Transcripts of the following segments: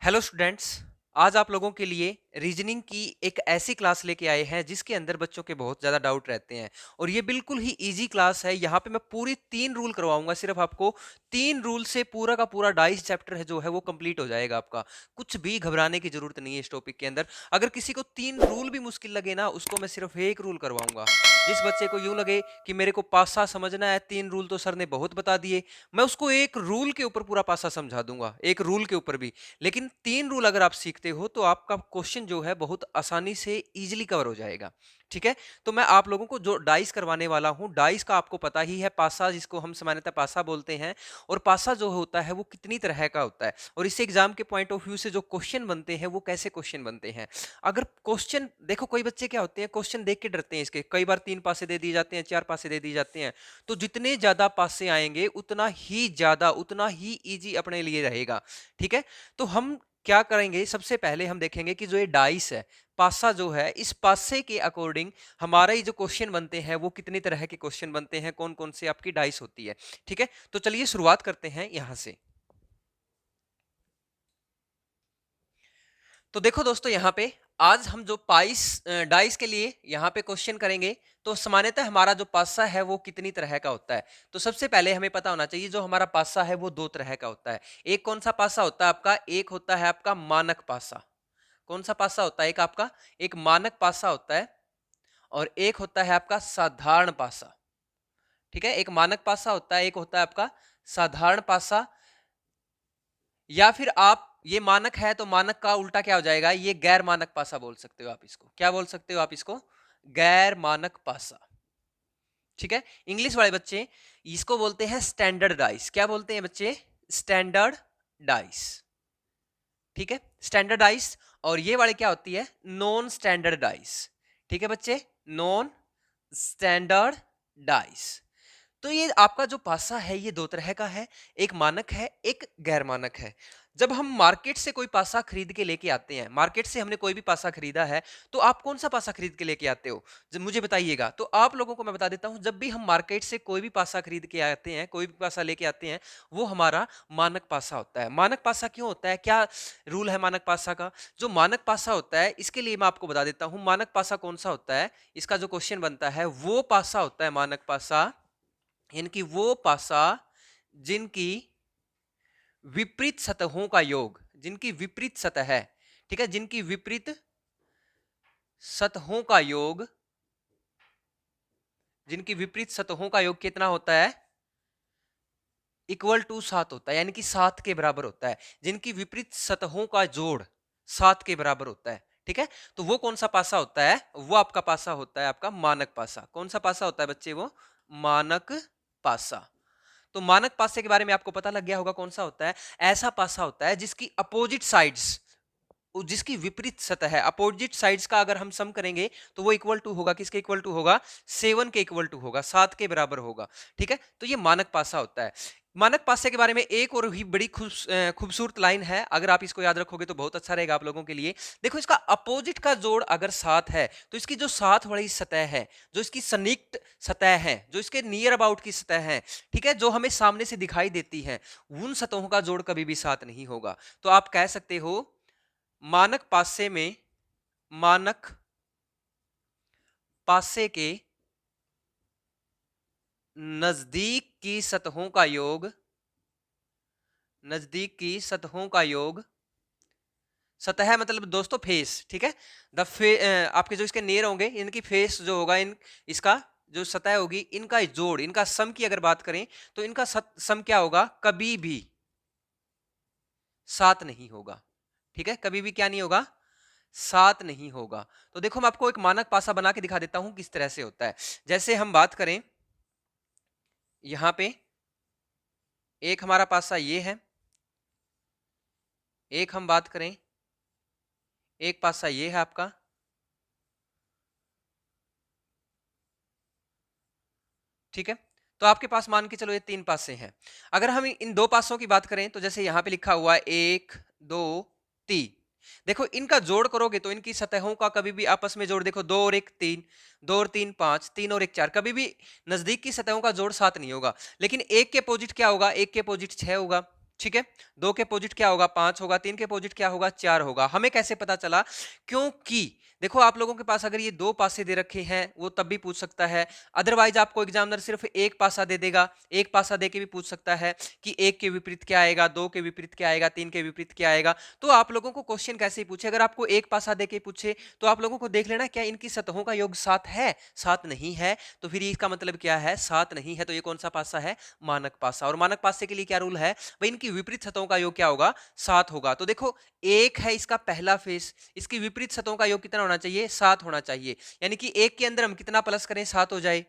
Hello students. आज आप लोगों के लिए रीजनिंग की एक ऐसी क्लास लेके आए हैं जिसके अंदर बच्चों के बहुत ज़्यादा डाउट रहते हैं और ये बिल्कुल ही इजी क्लास है। यहाँ पे मैं पूरी 3 रूल करवाऊंगा। सिर्फ आपको 3 रूल से पूरा का पूरा डाइस चैप्टर है जो है वो कंप्लीट हो जाएगा आपका। कुछ भी घबराने की जरूरत नहीं है इस टॉपिक के अंदर। अगर किसी को 3 रूल भी मुश्किल लगे ना, उसको मैं सिर्फ एक रूल करवाऊंगा। जिस बच्चे को यूं लगे कि मेरे को पासा समझना है, 3 रूल तो सर ने बहुत बता दिए, मैं उसको एक रूल के ऊपर पूरा पासा समझा दूंगा, एक रूल के ऊपर भी। लेकिन 3 रूल अगर आप सीखते हो तो आपका क्वेश्चन जो है बहुत आसानी से इजीली कवर हो जाएगा। ठीक है, तो मैं आप लोगों को जो डाइस करवाने वाला हूं, डाइस का आपको पता ही है, पासा जिसको हम सामान्यतः पासा बोलते हैं। और पासा जो होता है वो कितनी तरह का होता है और इससे एग्जाम के पॉइंट ऑफ व्यू से जो क्वेश्चन बनते हैं वो कैसे क्वेश्चन बनते हैं। अगर क्वेश्चन देखो, कोई बच्चे क्या होते हैं, क्वेश्चन देख के डरते हैं इसके। कई बार 3 पासे दे दिए जाते हैं, 4 पासे दे दिए जाते हैं। तो जितने ज्यादा पासे आएंगे उतना ही ज्यादा, उतना ही इजी अपने लिए रहेगा। ठीक है, तो हम क्या करेंगे, सबसे पहले हम देखेंगे कि जो ये डाइस है, पासा जो है, इस पासे के अकॉर्डिंग हमारा ये जो क्वेश्चन बनते हैं वो कितनी तरह के क्वेश्चन बनते हैं, कौन कौन से आपकी डाइस होती है। ठीक है, तो चलिए शुरुआत करते हैं यहां से। तो देखो दोस्तों, यहाँ पे आज हम जो डाइस के लिए यहाँ पे क्वेश्चन करेंगे, तो सामान्यतः हमारा जो पासा है वो कितनी तरह का होता है। तो सबसे पहले हमें पता होना चाहिए जो हमारा पासा है वो 2 तरह का होता है। एक कौन सा पासा होता है आपका, एक होता है आपका मानक पासा। कौन सा पासा होता है, एक आपका एक मानक पासा होता है और एक होता है आपका साधारण पासा। ठीक है, एक मानक पासा होता है, एक होता है आपका साधारण पासा। या फिर आप ये मानक है तो मानक का उल्टा क्या हो जाएगा, ये गैर मानक पासा बोल सकते हो आप इसको। क्या बोल सकते हो आप इसको, गैर मानक पासा। ठीक है, इंग्लिश वाले बच्चे इसको बोलते हैं स्टैंडर्ड डाइस। क्या बोलते हैं बच्चे, स्टैंडर्ड डाइस। ठीक है, स्टैंडर्ड डाइस। और ये वाले क्या होती है, नॉन स्टैंडर्ड डाइस। ठीक है बच्चे, नॉन स्टैंडर्ड डाइस। तो ये आपका जो पासा है ये 2 तरह का है, एक मानक है, एक गैर मानक है। जब हम मार्केट से कोई पासा खरीद के लेके आते हैं, मार्केट से हमने कोई भी पासा खरीदा है, तो आप कौन सा पासा खरीद के लेके आते हो, जब मुझे बताइएगा। तो आप लोगों को मैं बता देता हूं, जब भी हम मार्केट से कोई भी पासा खरीद के आते हैं, कोई भी पासा लेके आते हैं, वो हमारा मानक पासा होता है। मानक पासा क्यों होता है, क्या रूल है मानक पासा का। जो मानक पासा होता है, इसके लिए मैं आपको बता देता हूं, मानक पासा कौन सा होता है। इसका जो क्वेश्चन बनता है वो पासा होता है मानक पासा, इनकी वो पासा जिनकी विपरीत सतहों का योग, जिनकी विपरीत सतह है। ठीक है, जिनकी विपरीत सतहों का योग, जिनकी विपरीत सतहों का योग कितना होता है, इक्वल टू 7 होता है, यानी कि 7 के बराबर होता है। जिनकी विपरीत सतहों का जोड़ 7 के बराबर होता है। ठीक है, तो वो कौन सा पासा होता है, वो आपका पासा होता है आपका मानक पासा। कौन सा पासा होता है बच्चे, वो मानक पासा। तो मानक पासे के बारे में आपको पता लग गया होगा कौन सा होता है। ऐसा पासा होता है जिसकी अपोजिट साइड्स, जिसकी विपरीत सतह है, अपोजिट साइड्स का अगर हम सम करेंगे तो वो इक्वल टू होगा, किसके इक्वल टू होगा, 7 के इक्वल टू होगा, 7 के बराबर होगा। ठीक है, तो ये मानक पासा होता है। मानक पासे के बारे में एक और भी बड़ी खूबसूरत लाइन है, अगर आप इसको याद रखोगे तो बहुत अच्छा रहेगा आप लोगों के लिए। देखो, इसका अपोजिट का जोड़ अगर 7 है तो इसकी जो 7 वाली सतह है, जो इसकी सन्निकट सतह है, जो इसके नियर अबाउट की सतह है, ठीक है, जो हमें सामने से दिखाई देती है, उन सतहों का जोड़ कभी भी 7 नहीं होगा। तो आप कह सकते हो मानक पासे में, मानक पासे के नजदीक की सतहों का योग, नजदीक की सतहों का योग, सतह मतलब दोस्तों फेस। ठीक है, आपके जो इसके नेर होंगे, इनकी फेस जो होगा, इसका जो सतह होगी, इनका जोड़, इनका सम की अगर बात करें तो इनका सम क्या होगा, कभी भी 7 नहीं होगा। ठीक है, कभी भी क्या नहीं होगा, 7 नहीं होगा। तो देखो, मैं आपको एक मानक पासा बना के दिखा देता हूं किस तरह से होता है। जैसे हम बात करें, यहां पे एक हमारा पासा ये है, एक हम बात करें, एक पासा ये है आपका। ठीक है, तो आपके पास मान के चलो ये 3 पासे हैं। अगर हम इन 2 पासों की बात करें तो जैसे यहां पे लिखा हुआ है 1 2 3, देखो इनका जोड़ करोगे तो इनकी सतहों का कभी भी आपस में जोड़, देखो 2 और 1 3, 2 और 3 5, 3 और 1 4, कभी भी नजदीक की सतहों का जोड़ 7 नहीं होगा। लेकिन एक के अपोजिट क्या होगा, एक के अपोजिट 6 होगा। ठीक है, 2 के अपोजिट क्या होगा 5 होगा, 3 के अपोजिट क्या होगा 4 होगा। हमें कैसे पता चला? क्योंकि देखो आप लोगों के पास अगर ये 2 पासे दे रखे हैं वो तब भी पूछ सकता है, अदरवाइज आपको एग्जामिनर सिर्फ एक पासा दे देगा, एक पासा दे के भी पूछ सकता है कि 1 के विपरीत क्या आएगा, 2 के विपरीत क्या आएगा, 3 के विपरीत क्या आएगा। तो आप लोगों को क्वेश्चन कैसे ही पूछे, अगर आपको एक पासा दे के पूछे तो आप लोगों को देख लेना क्या इनकी सतहों का योग 7 है, 7 नहीं है, तो फिर इसका मतलब क्या है 7 नहीं है, तो ये कौन सा पासा है मानक पासा। और मानक पासे के लिए क्या रूल है भाई, इनकी विपरीत सतहों का योग क्या होगा 7 होगा। तो देखो एक है इसका पहला फेस, इसकी विपरीत सतहों का योग कितना होना चाहिए 7 होना चाहिए, यानी कि एक के अंदर हम कितना प्लस करें 7 हो जाए,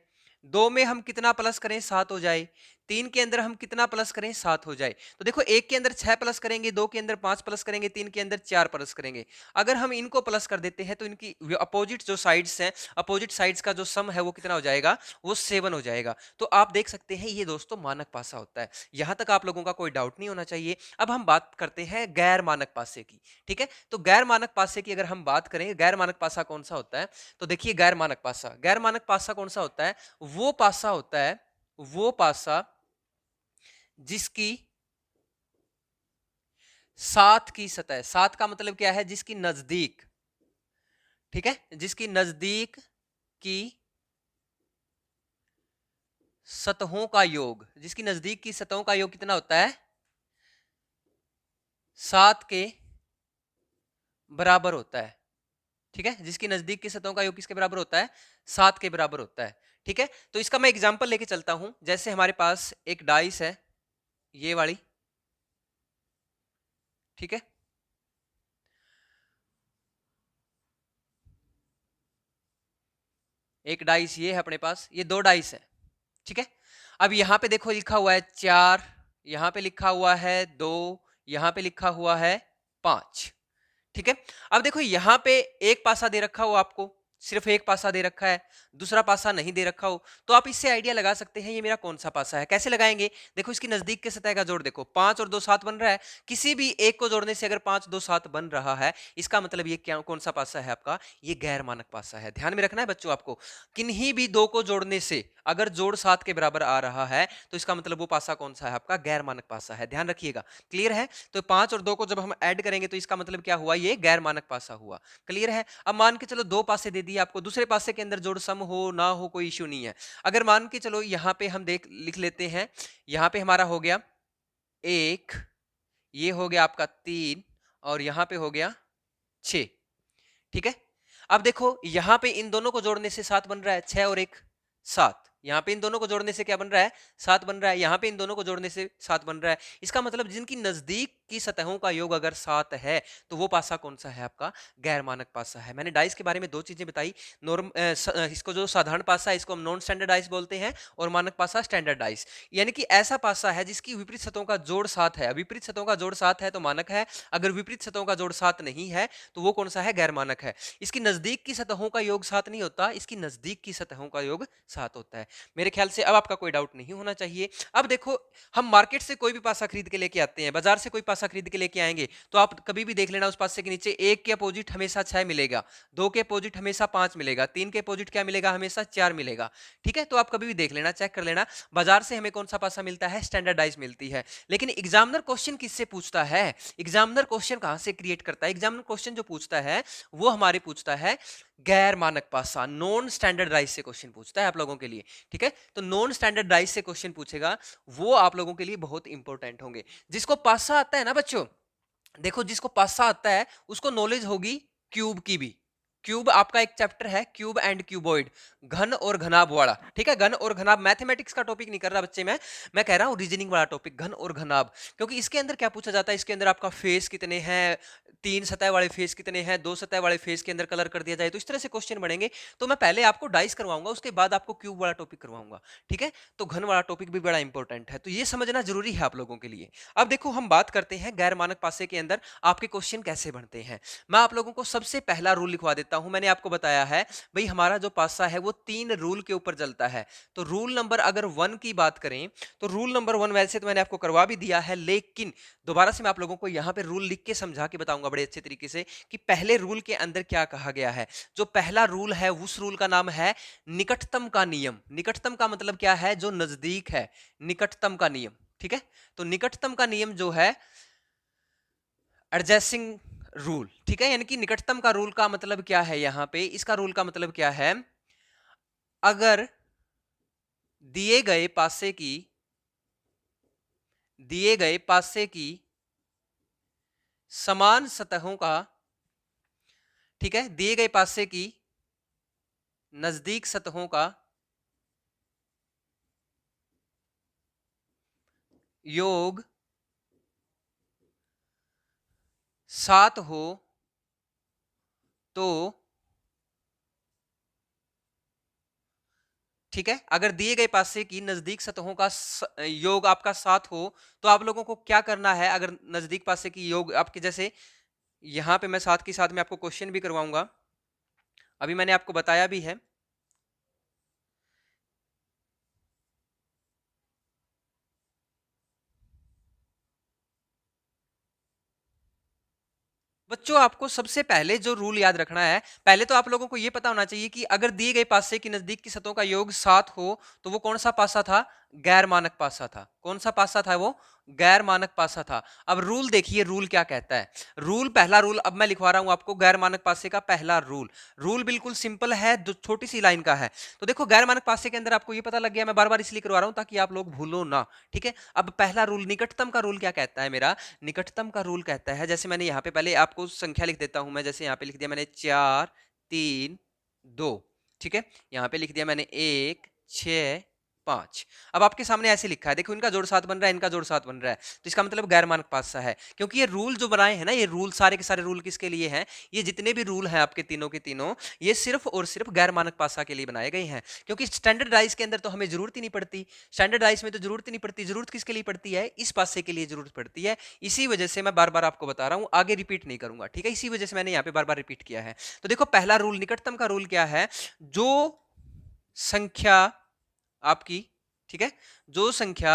2 में हम कितना प्लस करें 7 हो जाए, 3 के अंदर हम कितना प्लस करें 7 हो जाए। तो देखो एक के अंदर 6 प्लस करेंगे, 2 के अंदर 5 प्लस करेंगे, 3 के अंदर 4 प्लस करेंगे। अगर हम इनको प्लस कर देते हैं तो इनकी अपोजिट जो साइड्स हैं, अपोजिट साइड्स का जो सम है वो कितना हो जाएगा, वो 7 हो जाएगा। तो आप देख सकते हैं ये दोस्तों मानक पासा होता है। यहां तक आप लोगों का कोई डाउट नहीं होना चाहिए। अब हम बात करते हैं गैर मानक पासे की। ठीक है, तो गैर मानक पासे की अगर हम बात करें, गैर मानक पासा कौन सा होता है, तो देखिए गैर मानक पासा, गैर मानक पासा कौन सा होता है, वो पासा होता है, वो पासा जिसकी 7 की सतह, 7 का मतलब क्या है जिसकी नजदीक, ठीक है, जिसकी नजदीक की सतहों का योग, जिसकी नजदीक की सतहों का योग कितना होता है 7 के बराबर होता है। ठीक है, जिसकी नजदीक की सतहों का योग किसके बराबर होता है 7 के बराबर होता है। ठीक है, तो इसका मैं एग्जांपल लेके चलता हूं। जैसे हमारे पास एक डाइस है ये वाली, ठीक है, एक डाइस ये है अपने पास, ये 2 डाइस है। ठीक है, अब यहां पे देखो लिखा हुआ है 4, यहां पे लिखा हुआ है 2, यहां पे लिखा हुआ है 5। ठीक है, अब देखो यहां पे एक पासा दे रखा हो, आपको सिर्फ एक पासा दे रखा है, दूसरा पासा नहीं दे रखा हो, तो आप इससे आइडिया लगा सकते हैं ये मेरा कौन सा पासा है। कैसे लगाएंगे, देखो इसकी नजदीक के सतह का जोड़ देखो, 5 और 2 7 बन रहा है, किसी भी एक को जोड़ने से अगर 5 2 7 बन रहा है, इसका मतलब ये क्या कौन सा पासा है आपका, ये गैर मानक पासा है। ध्यान में रखना है बच्चों आपको, किन्हीं भी दो को जोड़ने से अगर जोड़ 7 के बराबर आ रहा है तो इसका मतलब वो पासा कौन सा है आपका, गैर मानक पासा है। ध्यान रखिएगा, क्लियर है। तो 5 और 2 को जब हम ऐड करेंगे तो इसका मतलब क्या हुआ, ये गैर मानक पासा हुआ। क्लियर है। अब मान के चलो 2 पासे दे दिए आपको, दूसरे पासे के अंदर जोड़ सम हो ना हो कोई इश्यू नहीं है। अगर मान के चलो यहां पे हम देख लिख लेते हैं, यहां पे हमारा हो गया 1, ये हो गया आपका 3 और यहां पे हो गया 6। ठीक है, अब देखो यहां पे इन दोनों को जोड़ने से 7 बन रहा है, 6 और 1 7, यहां पे इन दोनों को जोड़ने से क्या बन रहा है 7 बन रहा है, यहां पे इन दोनों को जोड़ने से 7 बन रहा है। इसका मतलब जिनकी नजदीक की सतहों का योग अगर 7 है तो वो पासा कौन सा है आपका, गैर मानक पासा है। मैंने डाइस के बारे में 2 चीजें बताई, इसको जो साधारण पासा है इसको हम नॉन स्टैंडर्ड डाइस बोलते हैं, और मानक पासा स्टैंडर्ड डाइस। यानी कि ऐसा पासा है जिसकी विपरीत सतहों का जोड़ 7 है, विपरीत सतहों का जोड़ 7 है तो मानक है, अगर विपरीत सतहों का जोड़ 7 नहीं है तो वो कौन सा है, गैर मानक है। इसकी नजदीक की सतहों का योग 7 नहीं होता, इसकी नजदीक की सतहों का योग 7 होता है। मेरे ख्याल से अब आपका कोई डाउट नहीं होना चाहिए। अब देखो हम मार्केट से कोई भी पासा खरीद के लेके आते हैं, बाजार से कोई पासा खरीद के लेके आएंगे तो आप कभी भी देख लेना उस पासे के नीचे 1 के अपोजिट हमेशा 6 मिलेगा, 2 के अपोजिट हमेशा 5 मिलेगा, 3 के अपोजिट क्या मिलेगा, हमेशा 4 मिलेगा। ठीक है, तो आप कभी भी देख लेना, चेक कर लेना, बाजार से हमें कौन सा पासा मिलता है, स्टैंडर्डाइज मिलती है। लेकिन एग्जामिनर क्वेश्चन किससे पूछता है, एग्जामिनर क्वेश्चन कहां से क्रिएट करता है, एग्जामिनर क्वेश्चन जो पूछता है वो हमारे पूछता है गैर मानक पासा, नॉन स्टैंडर्डाइज से क्वेश्चन पूछता है आप लोगों के लिए। ठीक है, तो नॉन स्टैंडर्डाइज से क्वेश्चन पूछेगा, वो आप लोगों के लिए बहुत इंपॉर्टेंट होंगे। जिसको पासा आता है ना बच्चों, देखो जिसको पासा आता है उसको नॉलेज होगी क्यूब की भी। क्यूब आपका एक चैप्टर है, क्यूब एंड क्यूबॉइड, घन और घनाभ वाला। ठीक है, घन और घनाभ, मैथमेटिक्स का टॉपिक नहीं कर रहा बच्चे, मैं कह रहा हूं रीजनिंग वाला टॉपिक, घन और घनाभ। क्योंकि इसके अंदर क्या पूछा जाता है, इसके अंदर आपका फेस कितने हैं, 3 सतह वाले फेस कितने हैं, 2 सतह वाले फेस के अंदर कलर कर दिया जाए, तो इस तरह से क्वेश्चन बनेंगे। तो मैं पहले आपको डाइस करवाऊंगा, उसके बाद आपको क्यूब वाला टॉपिक करवाऊंगा। ठीक है, तो घन वाला टॉपिक भी बड़ा इंपॉर्टेंट है, तो ये समझना जरूरी है आप लोगों के लिए। अब देखो हम बात करते हैं गैर मानक पासे के अंदर आपके क्वेश्चन कैसे बनते हैं। मैं आप लोगों को सबसे पहला रूल लिखवा देता हूं। मैंने आपको बताया है भाई हमारा जो पासा है वो 3 रूल के ऊपर चलता है। तो रूल नंबर अगर 1 की बात करें तो रूल नंबर 1 वैसे तो मैंने आपको करवा भी दिया है, लेकिन दोबारा से मैं आप लोगों को यहां पे रूल लिख के समझा के बताऊंगा बड़े अच्छे तरीके से कि पहले रूल के अंदर क्या कहा गया है। जो पहला रूल है उस रूल का नाम है निकटतम का नियम। निकटतम का मतलब क्या है, जो नजदीक है, निकटतम का नियम। ठीक है, तो निकटतम का नियम जो है एडजेसिंग रूल, ठीक है, यानी कि निकटतम का रूल का मतलब क्या है, यहां पे इसका रूल का मतलब क्या है, अगर दिए गए पासे की समान सतहों का, ठीक है, दिए गए पासे की नजदीक सतहों का योग 7 हो तो, ठीक है, अगर दिए गए पासे की नजदीक सतहों का योग आपका 7 हो तो आप लोगों को क्या करना है, अगर नजदीक पासे की योग आपके, जैसे यहां पे मैं साथ के साथ में आपको क्वेश्चन भी करवाऊंगा, अभी मैंने आपको बताया भी है। बच्चों आपको सबसे पहले जो रूल याद रखना है, पहले तो आप लोगों को यह पता होना चाहिए कि अगर दिए गए पासे की नजदीक की सतहों का योग 7 हो तो वो कौन सा पासा था, गैर मानक पासा था। कौन सा पासा था वो, गैर मानक पासा था। अब रूल देखिए, रूल क्या कहता है, रूल, पहला रूल अब मैं लिखवा रहा हूं आपको, गैर मानक पासे का पहला रूल। रूल बिल्कुल सिंपल है, छोटी सी लाइन का है। तो देखो गैर मानक पासे के अंदर आपको ये पता लग गया, मैं बार बार इसलिए करवा रहा हूं ताकि आप लोग भूलो ना, ठीक है। अब पहला रूल, निकटतम का रूल क्या कहता है मेरा, निकटतम का रूल कहता है, जैसे मैंने यहाँ पे पहले आपको संख्या लिख देता हूं मैं, जैसे यहाँ पे लिख दिया मैंने 4 3 2, ठीक है, यहाँ पे लिख दिया मैंने 1 6 5। अब आपके सामने ऐसे लिखा है, देखो इनका जोड़ 7 बन रहा है, इनका जोड़ 7 बन रहा है, तो इसका मतलब गैर मानक पासा है। क्योंकि ये रूल जो बनाए हैं ना, ये रूल सारे के सारे रूल किसके लिए हैं, ये जितने भी रूल हैं आपके तीनों के तीनों, ये सिर्फ और सिर्फ गैर मानक पासा के लिए बनाए गए हैं। क्योंकि स्टैंडर्डाइज के अंदर तो हमें जरूरत ही नहीं पड़ती, स्टैंडर्डाइज में तो जरूरत ही नहीं पड़ती, जरूरत किसके लिए पड़ती है, इस पासे के लिए जरूरत पड़ती है। इसी वजह से मैं बार बार आपको बता रहा हूं, आगे रिपीट नहीं करूंगा, ठीक है, इसी वजह से मैंने यहाँ पे बार बार रिपीट किया है। तो देखो पहला रूल, निकटतम का रूल क्या है, जो संख्या आपकी, ठीक है, जो संख्या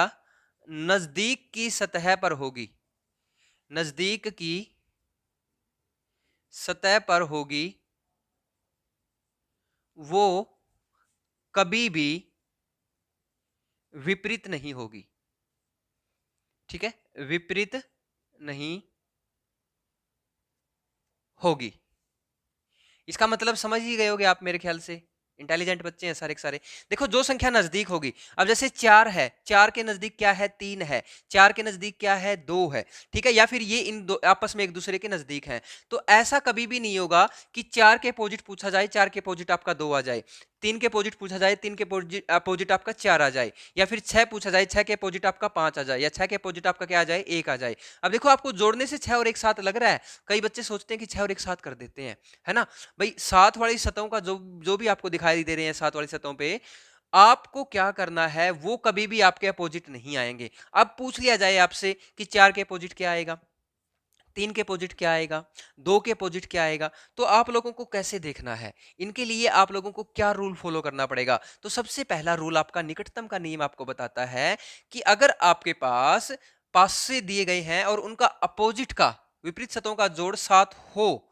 नजदीक की सतह पर होगी, नजदीक की सतह पर होगी, वो कभी भी विपरीत नहीं होगी, ठीक है, विपरीत नहीं होगी। इसका मतलब समझ ही गए होगे आप मेरे ख्याल से, इंटेलिजेंट बच्चे हैं सारे के सारे। देखो जो संख्या नजदीक होगी, अब जैसे 4 है, 4 के नजदीक क्या है, 3 है, 4 के नजदीक क्या है, 2 है, ठीक है, या फिर ये इन दो आपस में एक दूसरे के नजदीक हैं, तो ऐसा कभी भी नहीं होगा कि 4 के अपोजिट पूछा जाए, 4 के अपोजिट आपका 2 आ जाए, 3 के अपोजिट पूछा जाए, 3 के अपोजिट आपका 4 आ जाए, या फिर 6 पूछा जाए, 6 के अपोजिट आपका 5 आ जाए, या 6 के अपोजिट आपका क्या आ जाए, 1 आ जाए। अब देखो आपको जोड़ने से 6 और 1 7 लग रहा है, कई बच्चे सोचते हैं कि 6 और 1 7 कर देते हैं, है ना। भाई 7 वाली सतहों का जो जो भी आपको दिखाई दे रहे हैं, 7 वाली सतहों पे आपको क्या करना है, वो कभी भी आपके अपोजिट नहीं आएंगे। अब पूछ लिया जाए आपसे कि 4 के अपोजिट क्या आएगा, 3 के अपोजिट क्या आएगा, 2 के अपोजिट क्या आएगा, तो आप लोगों को कैसे देखना है, इनके लिए आप लोगों को क्या रूल फॉलो करना पड़ेगा। तो सबसे पहला रूल आपका निकटतम का नियम आपको बताता है कि अगर आपके पास पासे दिए गए हैं और उनका अपोजिट का, विपरीत सतहों का जोड़ 7 हो,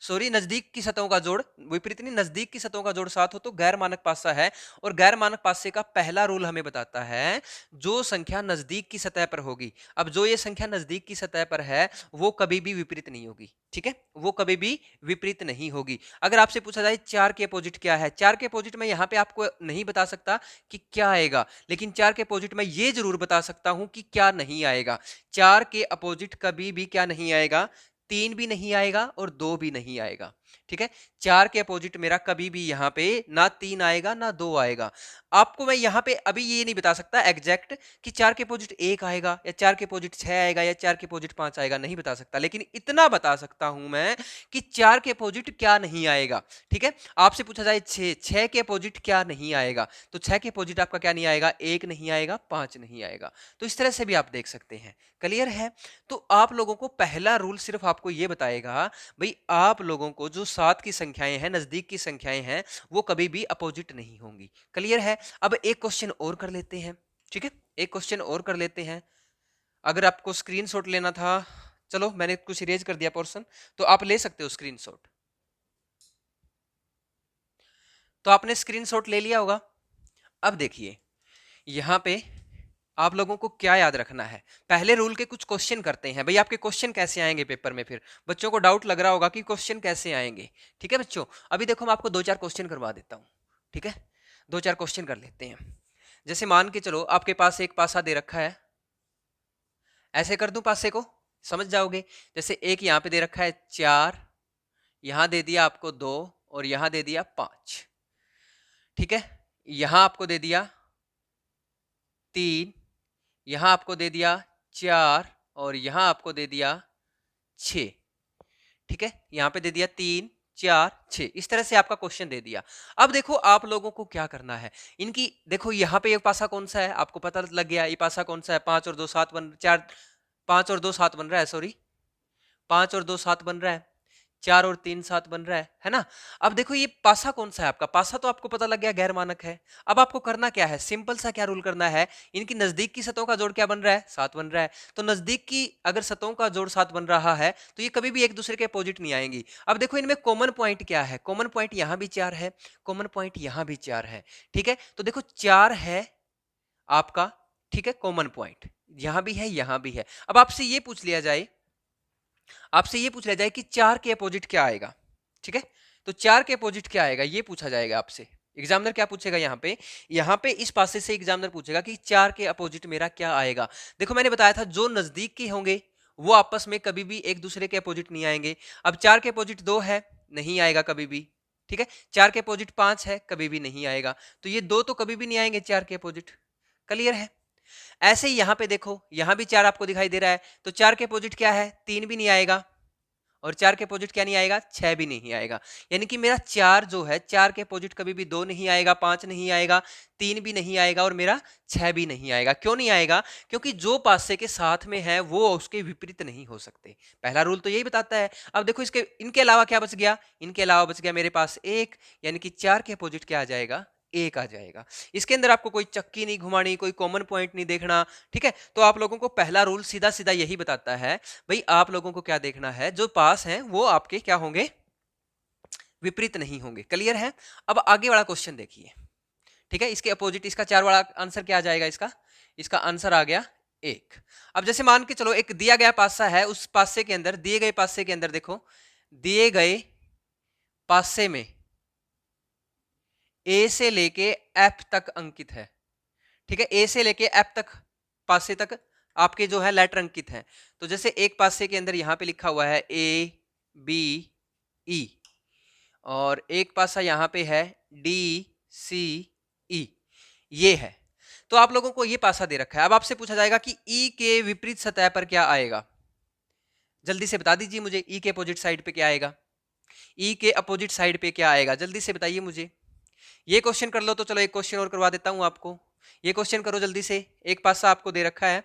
सॉरी नजदीक की सतहों का जोड़, विपरीत नहीं, नजदीक की सतहों का जोड़ 7 हो तो गैर मानक पासा है। और गैर मानक पासे का पहला रूल हमें बताता है, जो संख्या नजदीक की सतह पर होगी, अब जो ये संख्या नजदीक की सतह पर है वो कभी भी विपरीत नहीं होगी, ठीक है, वो कभी भी विपरीत नहीं होगी। अगर आपसे पूछा जाए 4 के अपोजिट क्या है, 4 के अपोजिट मैं यहाँ पे आपको नहीं बता सकता कि क्या आएगा, लेकिन 4 के अपोजिट मैं ये जरूर बता सकता हूं कि क्या नहीं आएगा। 4 के अपोजिट कभी भी क्या नहीं आएगा, 3 भी नहीं आएगा और 2 भी नहीं आएगा, ठीक है। 4 के अपोजिट मेरा कभी भी यहाँ पे ना 3 आएगा ना 2 आएगा। आपको मैं यहाँ पे अभी ये नहीं बता सकता एग्जैक्ट कि 4 के अपोजिट 1 आएगा या 4 के अपोजिट 6 आएगा या 4 के अपोजिट 5 आएगा, नहीं बता सकता, लेकिन इतना बता सकता हूं मैं कि 4 के अपोजिट क्या नहीं आएगा, ठीक है। आपसे पूछा जाए 6 के अपोजिट क्या नहीं आएगा, तो 6 के अपोजिट आपका क्या नहीं आएगा, 1 नहीं आएगा, 5 नहीं आएगा। तो इस तरह से भी आप देख सकते हैं, क्लियर है। तो आप लोगों को पहला रूल सिर्फ आपको ये बताएगा, भाई आप लोगों को जो 7 की संख्याएं हैं, नजदीक की संख्याएं हैं, वो कभी भी अपोजिट नहीं होंगी, क्लियर है। अब एक क्वेश्चन और कर लेते हैं, ठीक है, एक क्वेश्चन और कर लेते हैं। अगर आपको स्क्रीनशॉट लेना था, चलो मैंने कुछ इरेज कर दिया पोर्शन, तो आप ले सकते हो स्क्रीनशॉट। तो आपने स्क्रीनशॉट ले लिया होगा। अब देखिए यहां पे आप लोगों को क्या याद रखना है, पहले रूल के कुछ क्वेश्चन करते हैं। भाई आपके क्वेश्चन कैसे आएंगे पेपर में, फिर बच्चों को डाउट लग रहा होगा कि क्वेश्चन कैसे आएंगे। ठीक है बच्चों, अभी देखो मैं आपको 2-4 क्वेश्चन करवा देता हूँ। ठीक है, 2-4 क्वेश्चन कर लेते हैं। जैसे मान के चलो आपके पास एक पासा दे रखा है, ऐसे कर दूं पासे को, समझ जाओगे। जैसे एक यहाँ पे दे रखा है 4, यहाँ दे दिया आपको 2 और यहाँ दे दिया 5। ठीक है, यहाँ आपको दे दिया 3, यहाँ आपको दे दिया 4 और यहाँ आपको दे दिया 6। ठीक है, यहाँ पे दे दिया 3, 4, 6, इस तरह से आपका क्वेश्चन दे दिया। अब देखो आप लोगों को क्या करना है, इनकी देखो यहाँ पे ये पासा कौन सा है आपको पता लग गया, ये पासा कौन सा है, 5 और 2 7 बन 4, 5 और 2 7 बन रहा है, सॉरी 5 और 2 7 बन रहा है, 4 और 3 7 बन रहा है ना। अब देखो ये पासा कौन सा है आपका, पासा तो आपको पता लग गया गैर मानक है। अब आपको करना क्या है, सिंपल सा क्या रूल करना है, इनकी नजदीक की सतहों का जोड़ क्या बन रहा है, 7 बन रहा है। तो नजदीक की अगर सतहों का जोड़ 7 बन रहा है तो ये कभी भी एक दूसरे के अपोजिट नहीं आएंगी। अब देखो इनमें कॉमन पॉइंट क्या है, कॉमन पॉइंट यहाँ भी 4 है, कॉमन पॉइंट यहाँ भी 4 है। ठीक है, तो देखो 4 है आपका, ठीक है, कॉमन पॉइंट यहाँ भी है यहाँ भी है। अब आपसे ये पूछ लिया जाए, आपसे ये पूछ लिया जाए कि 4 के अपोजिट क्या आएगा। ठीक है, तो 4 के अपोजिट क्या आएगा ये पूछा जाएगा आपसे। एग्जामिनर क्या पूछेगा यहाँ पे इस पासे से एग्जामिनर पूछेगा कि 4 के अपोजिट मेरा क्या आएगा। देखो मैंने बताया था जो नजदीक के होंगे वो आपस में कभी भी एक दूसरे के अपोजिट नहीं आएंगे। अब 4 के अपोजिट 2 है, नहीं आएगा कभी भी। ठीक है, 4 के अपोजिट 5 है, कभी भी नहीं आएगा। तो ये 2 तो कभी भी नहीं आएंगे 4 के अपोजिट। क्लियर है। ऐसे ही यहाँ पे देखो, यहाँ भी 4 आपको दिखाई दे रहा है, तो 4 के अपोजिट क्या है, 3 भी नहीं आएगा, और 4 के अपोजिट क्या नहीं आएगा, 6 भी नहीं आएगा। यानी कि मेरा 4 जो है, 4 के अपोजिट कभी भी 2 नहीं आएगा, 5 नहीं आएगा, 3 भी नहीं आएगा और मेरा 6 भी नहीं आएगा। क्यों नहीं आएगा, क्योंकि जो पासे के साथ में है वो उसके विपरीत नहीं हो सकते। पहला रूल तो यही बताता है। अब देखो इसके इनके अलावा क्या बच गया, इनके अलावा बच गया मेरे पास 1, यानी कि 4 के अपोजिट क्या आ जाएगा, 1 आ जाएगा। इसके अंदर आपको कोई चक्की नहीं घुमानी, कोई कॉमन पॉइंट नहीं देखना। ठीक है, तो आप लोगों को पहला रूल सीधा सीधा यही बताता है, भाई आप लोगों को क्या देखना है, जो पास हैं वो आपके क्या होंगे, विपरीत नहीं होंगे। क्लियर है। अब आगे वाला क्वेश्चन देखिए। ठीक है, इसके अपोजिट इसका 4 वाला आंसर क्या आ जाएगा, इसका आंसर आ गया 1। अब जैसे मान के चलो एक दिया गया पासा है, उस पासे के अंदर, दिए गए पासे के अंदर देखो, दिए गए पासे में ए से लेके एफ तक अंकित है। ठीक है, ए से लेके एफ तक पासे तक आपके जो है लेटर अंकित हैं। तो जैसे एक पासे के अंदर यहां पे लिखा हुआ है ए बी ई, और एक पासा यहां पे है डी सी ई, ये है। तो आप लोगों को ये पासा दे रखा है। अब आपसे पूछा जाएगा कि ई के विपरीत सतह पर क्या आएगा, जल्दी से बता दीजिए मुझे, ई के अपोजिट साइड पे क्या आएगा, ई के अपोजिट साइड पे क्या आएगा, जल्दी से बताइए मुझे। ये क्वेश्चन कर लो तो चलो एक क्वेश्चन और करवा देता हूं आपको। ये क्वेश्चन करो जल्दी से। एक पासा आपको दे रखा है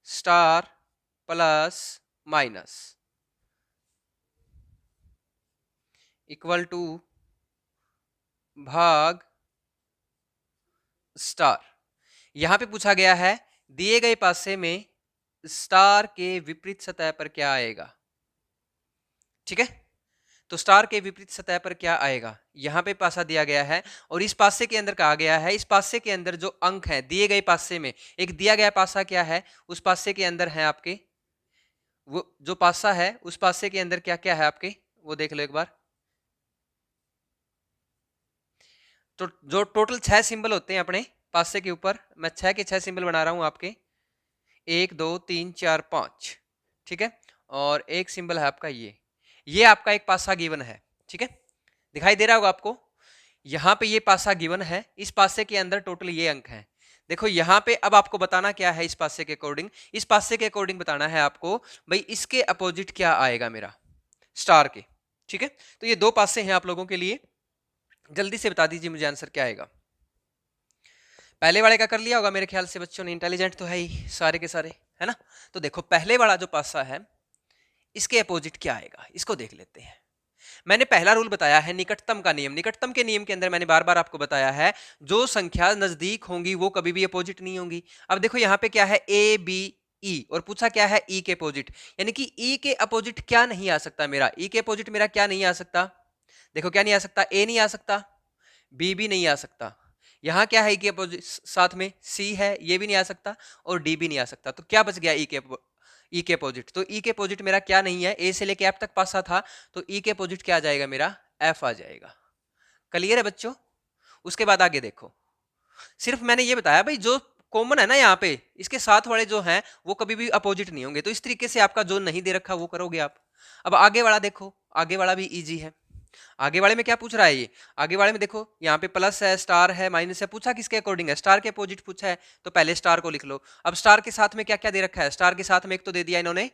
star plus minus equal to भाग स्टार। यहां पे पूछा गया है दिए गए पासे में स्टार के विपरीत सतह पर क्या आएगा। ठीक है, तो स्टार के विपरीत सतह पर क्या आएगा, यहां पे पासा दिया गया है और इस पासे के अंदर कहा गया है, इस पासे के अंदर जो अंक है दिए गए पासे में, एक दिया गया पासा क्या है, उस पासे के अंदर है आपके, वो जो पासा है उस पासे के अंदर क्या क्या है आपके, वो देख लो एक बार। तो जो टोटल 6 सिंबल होते हैं अपने पासे के ऊपर, मैं 6 के 6 सिंबल बना रहा हूं आपके, 1 2 3 4 5। ठीक है, और एक सिंबल है आपका ये आपका एक पासा गिवन है। ठीक है, दिखाई दे रहा होगा आपको, यहां पे ये पासा गिवन है, इस पासे के अंदर टोटल ये अंक हैं। देखो यहां पे अब आपको बताना क्या है, इस पासे के अकॉर्डिंग, इस पासे के अकॉर्डिंग बताना है आपको, भाई इसके अपोजिट क्या आएगा मेरा, स्टार के। ठीक है, तो ये दो पासे हैं आप लोगों के लिए, जल्दी से बता दीजिए मुझे आंसर क्या आएगा। पहले वाले का कर लिया होगा मेरे ख्याल से बच्चों ने, इंटेलिजेंट तो है ही सारे के सारे, है ना। तो देखो पहले वाला जो पासा है इसके अपोजिट क्या आएगा, इसको देख लेते हैं। मैंने पहला रूल बताया है निकटतम का नियम। निकटतम के नियम के अंदर मैंने बार बार आपको बताया है जो संख्या नजदीक होंगी वो कभी भी अपोजिट नहीं होंगी। अब देखो यहाँ पे क्या है, ए बी ई, और पूछा क्या है, ई के अपोजिट, यानी कि ई के अपोजिट क्या नहीं आ सकता मेरा, ई के अपोजिट मेरा क्या नहीं आ सकता, देखो क्या नहीं आ सकता, ए नहीं आ सकता, बी भी नहीं आ सकता, यहाँ क्या है, ई के अपोजिट साथ में सी है, ये भी नहीं आ सकता और डी भी नहीं आ सकता, तो क्या बच गया, ई के अपोजिट। तो ई के अपोजिट मेरा क्या नहीं है, ए से लेके एफ तक पासा था, तो ई के अपोजिट क्या आ जाएगा, मेरा एफ आ जाएगा। क्लियर है बच्चों? उसके बाद आगे देखो, सिर्फ मैंने ये बताया भाई जो कॉमन है ना यहाँ पे, इसके साथ वाले जो हैं वो कभी भी अपोजिट नहीं होंगे, तो इस तरीके से आपका जो नहीं दे रखा वो करोगे आप। अब आगे वाला देखो, आगे वाला भी इजी है। आगे वाले में क्या पूछ रहा है ये, आगे वाले में देखो यहाँ पे प्लस है, स्टार है, माइनस है, पूछा किसके अकॉर्डिंग है, स्टार के अपोजिट पूछा है, तो पहले स्टार को लिख लो। अब स्टार के साथ में क्या क्या दे रखा है, स्टार के साथ में एक तो दे दिया इन्होंने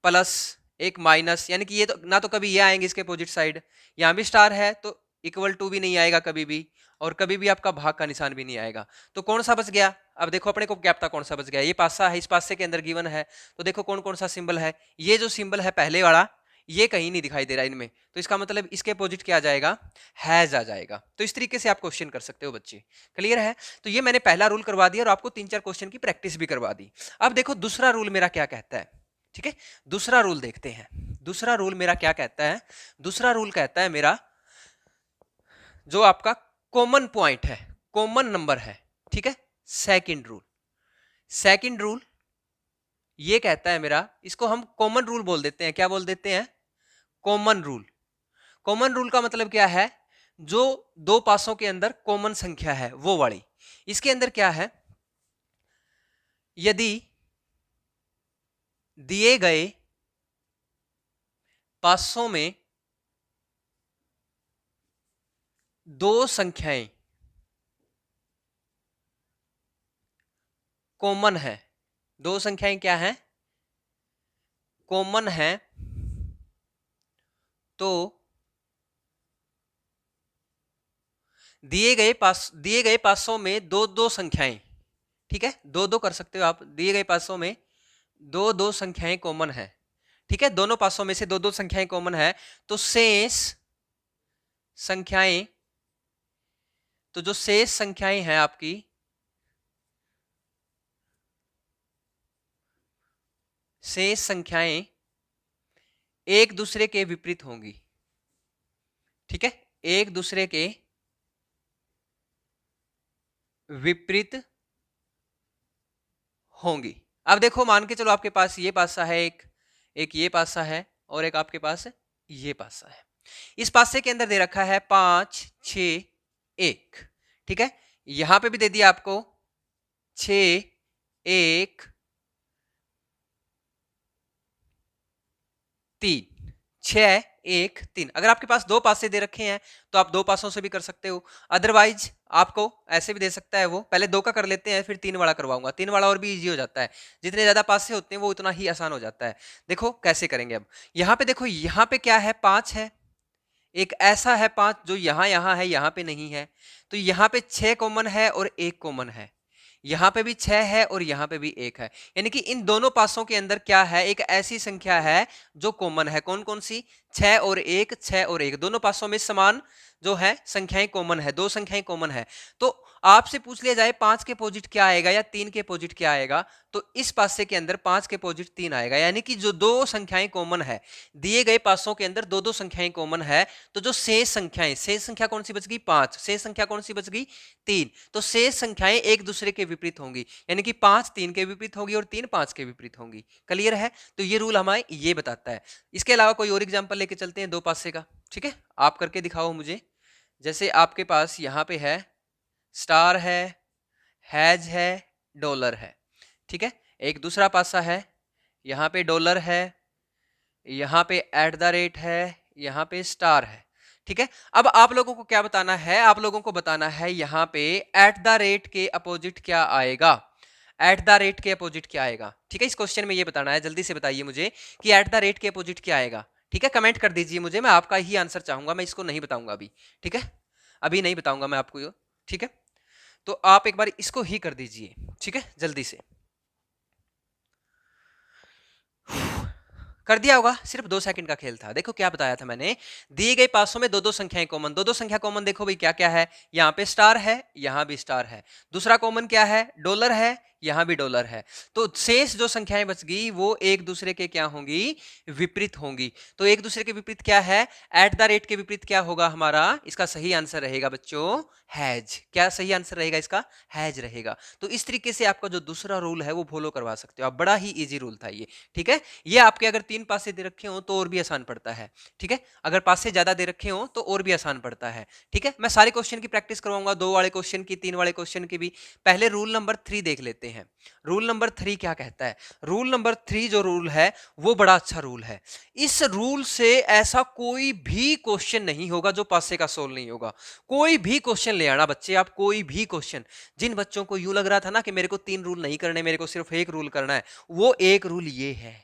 प्लस, एक माइनस, यानी कि ये तो ना तो कभी ये आएंगे इसके अपोजिट साइड, यहाँ भी स्टार है तो इक्वल टू भी नहीं आएगा कभी भी, और कभी भी आपका भाग का निशान भी नहीं आएगा। तो कौन सा बच गया, अब देखो अपने को क्या पता कौन सा बच गया, ये पासा है, इस पासे के अंदर गिवन है, तो देखो कौन कौन सा सिंबल है, ये जो सिंबल है पहले वाला ये कहीं नहीं दिखाई दे रहा इनमें, तो इसका मतलब इसके अपोजिट क्या आ जाएगा, हैज आ जाएगा। तो इस तरीके से आप क्वेश्चन कर सकते हो बच्चे। क्लियर है? तो ये मैंने पहला रूल करवा दिया और आपको 3-4 क्वेश्चन की प्रैक्टिस भी करवा दी। अब देखो दूसरा रूल मेरा क्या कहता है, ठीक है, दूसरा रूल देखते हैं। दूसरा रूल मेरा क्या कहता है, दूसरा रूल कहता है मेरा जो आपका कॉमन पॉइंट है, कॉमन नंबर है, ठीक है, सेकंड रूल। सेकंड रूल ये कहता है मेरा, इसको हम कॉमन रूल बोल देते हैं, क्या बोल देते हैं, कॉमन रूल। कॉमन रूल का मतलब क्या है, जो दो पासों के अंदर कॉमन संख्या है वो वाली। इसके अंदर क्या है, यदि दिए गए पासों में दो संख्याएं कॉमन है, दो संख्याएं क्या है, कॉमन है, तो दिए गए पासों में दो दो संख्याएं, ठीक है, दो दो कर सकते हो आप, दिए गए पासों में दो दो संख्याएं कॉमन है, ठीक है, दोनों पासों में से दो दो संख्याएं कॉमन है, तो शेष संख्याएं, तो जो शेष संख्याएं हैं आपकी, शेष संख्याएं एक दूसरे के विपरीत होंगी, ठीक है, एक दूसरे के विपरीत होंगी। अब देखो मान के चलो आपके पास ये पासा है, एक ये पासा है और एक आपके पास ये पासा है। इस पासे के अंदर दे रखा है 5 6 1, ठीक है, यहां पे भी दे दिया आपको 6 1 3, 6 1 3। अगर आपके पास दो पासे दे रखे हैं तो आप दो पासों से भी कर सकते हो, अदरवाइज आपको ऐसे भी दे सकता है वो। पहले दो का कर लेते हैं फिर तीन वाला करवाऊंगा, तीन वाला और भी इजी हो जाता है, जितने ज्यादा पासे होते हैं वो उतना ही आसान हो जाता है। देखो कैसे करेंगे, अब यहाँ पे देखो, यहाँ पे क्या है, 5 है, एक ऐसा है 5 जो यहाँ है, यहाँ पे नहीं है, तो यहाँ पे 6 कॉमन है और 1 कॉमन है, यहाँ पे भी 6 है और यहाँ पे भी 1 है, यानी कि इन दोनों पासों के अंदर क्या है, एक ऐसी संख्या है जो कॉमन है। कौन कौन सी, 6 और 1, 6 और 1, दोनों पासों में समान जो है संख्याएं कॉमन है, दो संख्याएं कॉमन है। तो आपसे पूछ लिया जाए 5 के अपोजिट क्या आएगा या 3 के अपोजिट क्या आएगा, तो इस पासे के अंदर 5 के अपोजिट 3 आएगा, यानी कि जो दो संख्याएं कॉमन है, दिए गए पासों के अंदर दो दो संख्याएं कॉमन है, तो जो शेष संख्याएं, शेष संख्या कौन सी बच गई, 5, शेष संख्या कौन सी बच गई, 3, तो शेष संख्याएं एक दूसरे के विपरीत होंगी, यानी कि 5 3 के विपरीत होगी और 3 5 के विपरीत होंगी। क्लियर है? तो ये रूल हमें ये बताता है। इसके अलावा कोई और एग्जांपल लेके चलते हैं दो पासे का, ठीक है, आप करके दिखाओ मुझे। जैसे आपके पास यहाँ पे है स्टार है, हैज है, डॉलर है, ठीक है, एक दूसरा पासा है, यहाँ पे डॉलर है, यहाँ पे एट द रेट है, यहाँ पे स्टार है, ठीक है। अब आप लोगों को क्या बताना है, आप लोगों को बताना है यहाँ पे एट द रेट के अपोजिट क्या आएगा, एट द रेट के अपोजिट क्या आएगा, ठीक है। इस क्वेश्चन में ये बताना है, जल्दी से बताइए मुझे कि एट द रेट के अपोजिट क्या आएगा, ठीक है, कमेंट कर दीजिए मुझे, मैं आपका ही आंसर चाहूंगा, मैं इसको नहीं बताऊंगा अभी, ठीक है, अभी नहीं बताऊंगा मैं आपको, ठीक है, तो आप एक बार इसको ही कर दीजिए, ठीक है, जल्दी से कर दिया होगा, सिर्फ 2 सेकंड का खेल था। देखो क्या बताया था मैंने, दिए गए पासों में दो दो संख्याएं कॉमन, दो दो संख्या कॉमन, देखो भाई क्या क्या है, यहाँ पे स्टार है, यहाँ भी स्टार है, दूसरा कॉमन क्या है, डॉलर है, यहाँ भी डॉलर है। तो शेष जो संख्याएं बच गई वो एक दूसरे के क्या होंगी, विपरीत होंगी। तो एक दूसरे के विपरीत क्या है, एट द रेट के विपरीत क्या होगा हमारा, इसका सही आंसर रहेगा बच्चों हैज। क्या सही आंसर रहेगा इसका, हैज रहेगा। तो इस तरीके से आपका जो दूसरा रूल है वो फॉलो करवा सकते हो आप, बड़ा ही इजी रूल था ये, ठीक है। ये आपके अगर 3 पासे दे रखे हो तो और भी आसान पड़ता है, ठीक है। अगर पासे ज्यादा दे रखे हो तो और भी आसान पड़ता है, ठीक है। मैं सारे क्वेश्चन की प्रैक्टिस करवाऊंगा, 2 वाले क्वेश्चन की, 3 वाले क्वेश्चन की भी। पहले रूल नंबर 3 देख लेते हैं। रूल नंबर 3 क्या कहता है, रूल नंबर 3 जो रूल है वो बड़ा अच्छा रूल है। इस रूल से ऐसा कोई भी क्वेश्चन नहीं होगा जो पासे का सोल्व नहीं होगा। कोई भी क्वेश्चन ले आना बच्चे आप, कोई भी क्वेश्चन। जिन बच्चों को यूं लग रहा था ना कि मेरे को 3 रूल नहीं करने, मेरे को सिर्फ एक रूल करना है, वो एक रूल ये है,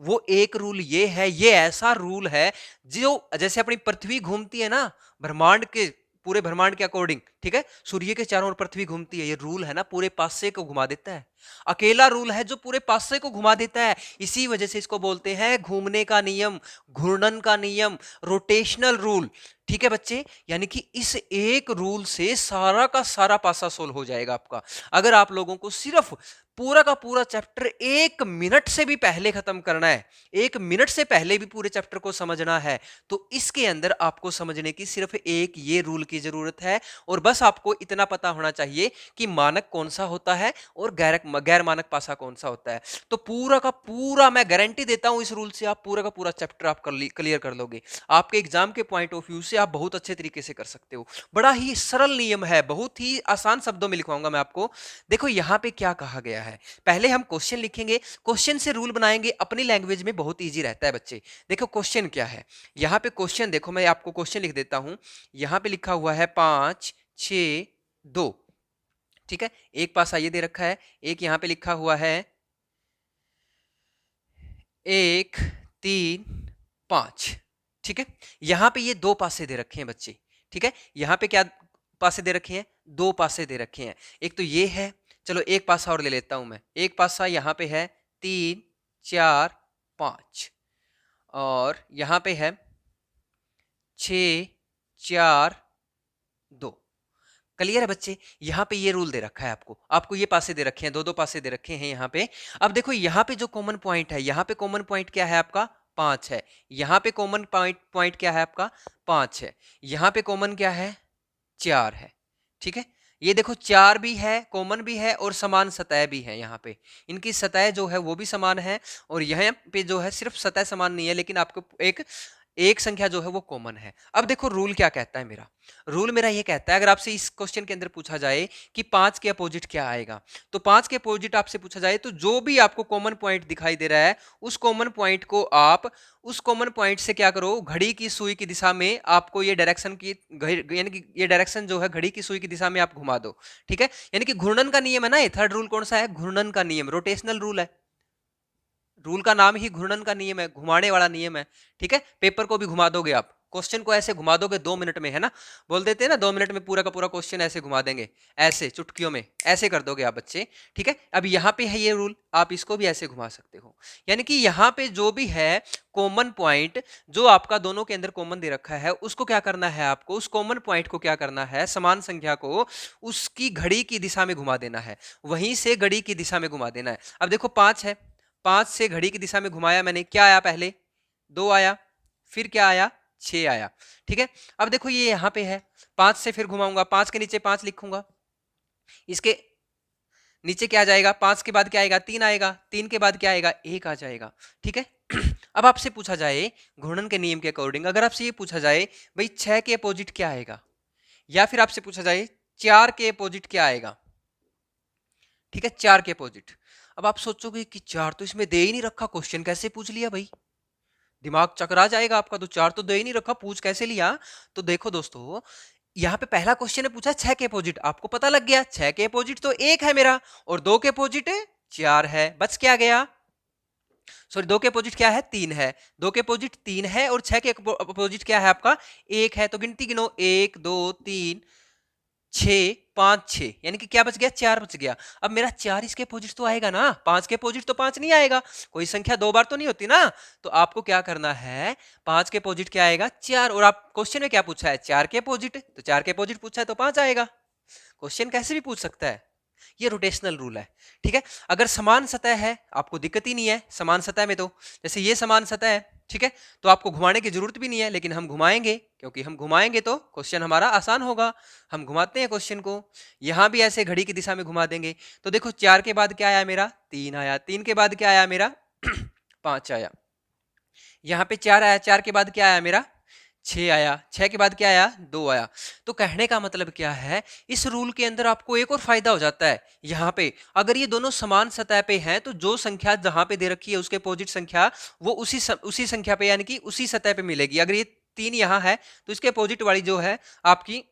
वो एक रूल ये है, ये ऐसा रूल है जो जैसे अपनी पृथ्वी घूमती है ना ब्रह्मांड के, पूरे ब्रह्मांड के अकॉर्डिंग, ठीक है, सूर्य के चारों ओर पृथ्वी घूमती है, ये रूल है ना पूरे पासे को घुमा देता है। अकेला रूल है जो पूरे पासे को घुमा देता है। इसी वजह से इसको बोलते हैं घूमने का नियम, घूर्णन का नियम, रोटेशनल रूल, ठीक है बच्चे। यानी कि इस एक रूल से सारा का सारा पासा सोल्व हो जाएगा आपका। अगर आप लोगों को सिर्फ पूरा का पूरा चैप्टर 1 मिनट से भी पहले खत्म करना है, 1 मिनट से पहले भी पूरे चैप्टर को समझना है, तो इसके अंदर आपको समझने की सिर्फ एक ये रूल की जरूरत है। और बस आपको इतना पता होना चाहिए कि मानक कौन सा होता है और गैर मानक पासा कौन सा होता है। तो पूरा का पूरा मैं गारंटी देता हूं इस रूल से आप पूरा का पूरा चैप्टर आप क्लियर कर लोगे। आपके एग्जाम के पॉइंट ऑफ व्यू से आप बहुत अच्छे तरीके से कर सकते हो। बड़ा ही सरल नियम है, बहुत ही आसान शब्दों में लिखवाऊंगा मैं आपको। देखो यहां पे क्या कहा गया है, पहले हम क्वेश्चन लिखेंगे, क्वेश्चन से रूल बनाएंगे, अपनी लैंग्वेज में बहुत इजी रहता है बच्चे। देखो क्वेश्चन क्या है, यहां पे क्वेश्चन देखो, मैं आपको क्वेश्चन लिख देता हूं। यहां पे लिखा हुआ है 5 6 2, ठीक है। एक पासा ये दे रखा है, एक यहां पे लिखा हुआ है 1 3 5, ठीक है। यहां पे ये 2 पासे दे रखे हैं बच्चे, ठीक है। यहां पे क्या पासे दे रखे हैं, 2 पासे दे रखे हैं। एक तो ये है, चलो एक पासा और ले लेता हूं मैं। एक पासा यहां पे है 3 4 5, और यहां पे है 6 4 2। क्लियर है बच्चे। यहां पे ये रूल दे रखा है आपको, आपको ये पासे दे रखे हैं, 2 2 पासे दे रखे हैं यहां पे। अब देखो यहां पे जो कॉमन पॉइंट है, यहां पे कॉमन पॉइंट क्या है आपका, 5 है। यहां पे कॉमन पॉइंट क्या है आपका, 5 है। यहां पे कॉमन क्या है, 4 है, ठीक है। ये देखो 4 भी है, कॉमन भी है, और समान सतह भी है। यहाँ पे इनकी सतह जो है वो भी समान है, और यहाँ पे जो है सिर्फ सतह समान नहीं है, लेकिन आपको एक संख्या जो है वो कॉमन है। अब देखो रूल क्या कहता है मेरा, रूल मेरा ये कहता है, अगर आपसे इस क्वेश्चन के अंदर पूछा जाए कि 5 के अपोजिट क्या आएगा, तो 5 के अपोजिट आपसे पूछा जाए तो जो भी आपको कॉमन पॉइंट दिखाई दे रहा है, उस कॉमन पॉइंट को आप उस कॉमन पॉइंट से क्या करो, घड़ी की सुई की दिशा में आपको ये डायरेक्शन की, यानी कि ये डायरेक्शन जो है घड़ी की सुई की दिशा में आप घुमा दो, ठीक है। यानी कि घूर्णन का नियम है ना, ये थर्ड रूल कौन सा है, घूर्णन का नियम, रोटेशनल रूल है। रूल का नाम ही घूर्णन का नियम है, घुमाने वाला नियम है, ठीक है। पेपर को भी घुमा दोगे आप, क्वेश्चन को ऐसे घुमा दोगे 2 मिनट में, है ना, बोल देते हैं ना 2 मिनट में पूरा का पूरा क्वेश्चन ऐसे घुमा देंगे, ऐसे चुटकियों में ऐसे कर दोगे आप बच्चे, ठीक है। अब यहाँ पे है ये रूल, आप इसको भी ऐसे घुमा सकते हो। यानी कि यहाँ पे जो भी है कॉमन पॉइंट, जो आपका दोनों के अंदर कॉमन दे रखा है, उसको क्या करना है आपको, उस कॉमन पॉइंट को क्या करना है, समान संख्या को उसकी घड़ी की दिशा में घुमा देना है, वहीं से घड़ी की दिशा में घुमा देना है। अब देखो 5 है, 5 से घड़ी की दिशा में घुमाया मैंने, क्या आया, पहले 2 आया, फिर क्या आया, 6 आया, ठीक है। अब देखो ये यहां पे है, 5 से फिर घुमाऊंगा, 5 के नीचे 5 लिखूंगा, इसके नीचे क्या आ जाएगा, 5 के बाद क्या आएगा, 3 आएगा, 3 के बाद क्या आएगा, 1 आ जाएगा, ठीक है। अब आपसे पूछा जाए घूर्णन के नियम के अकॉर्डिंग, अगर आपसे ये पूछा जाए भाई 6 के अपोजिट क्या आएगा, या फिर आपसे पूछा जाए 4 के अपोजिट क्या आएगा, ठीक है, 4 के अपोजिट। अब आप सोचोगे कि 4 तो इसमें दे ही नहीं रखा, क्वेश्चन कैसे पूछ लिया भाई, दिमाग चकरा जाएगा आपका, तो 4 तो दे ही नहीं रखा, पूछ कैसे लिया। तो देखो दोस्तों, यहाँ पे पहला क्वेश्चन ने पूछा 6 के अपोजिट, आपको पता लग गया 6 के अपोजिट तो 1 है मेरा, और 2 के अपोजिट 4 है, बच क्या गया, सॉरी 2 के अपोजिट क्या है, 3 है, 2 के अपोजिट 3 है, और 6 के अपोजिट क्या है आपका, 1 है। तो गिनती गिनो, 1 2 3 6 5 6, यानी कि क्या बच गया, 4 बच गया। अब मेरा 4 इसके अपोजिट तो आएगा ना, 5 के अपोजिट तो 5 नहीं आएगा, कोई संख्या 2 बार तो नहीं होती ना। तो आपको क्या करना है, 5 के अपोजिट क्या आएगा, 4, और आप क्वेश्चन में क्या पूछा है, 4 के अपोजिट, तो 4 के अपोजिट पूछा है तो 5 आएगा। क्वेश्चन कैसे भी पूछ सकता है, ये रोटेशनल रूल है। ठीक है, अगर समान सतह है आपको दिक्कत ही नहीं है, समान सतह में तो जैसे ये समान सतह है, ठीक है, तो आपको घुमाने की जरूरत भी नहीं है, लेकिन हम घुमाएंगे क्योंकि हम घुमाएंगे तो क्वेश्चन हमारा आसान होगा। हम घुमाते हैं क्वेश्चन को, यहां भी ऐसे घड़ी की दिशा में घुमा देंगे। तो देखो 4 के बाद क्या आया मेरा 3 आया, 3 के बाद क्या आया मेरा 5 आया, यहाँ पे 4 आया, 4 के बाद क्या आया मेरा 6 आया, 6 के बाद क्या आया 2 आया। तो कहने का मतलब क्या है, इस रूल के अंदर आपको एक और फायदा हो जाता है। यहाँ पे अगर ये दोनों समान सतह पे हैं तो जो संख्या जहां पे दे रखी है उसके अपोजिट संख्या वो उसी संख्या पे यानी कि उसी सतह पे मिलेगी। अगर ये 3 यहाँ है तो इसके अपोजिट वाली जो है आपकी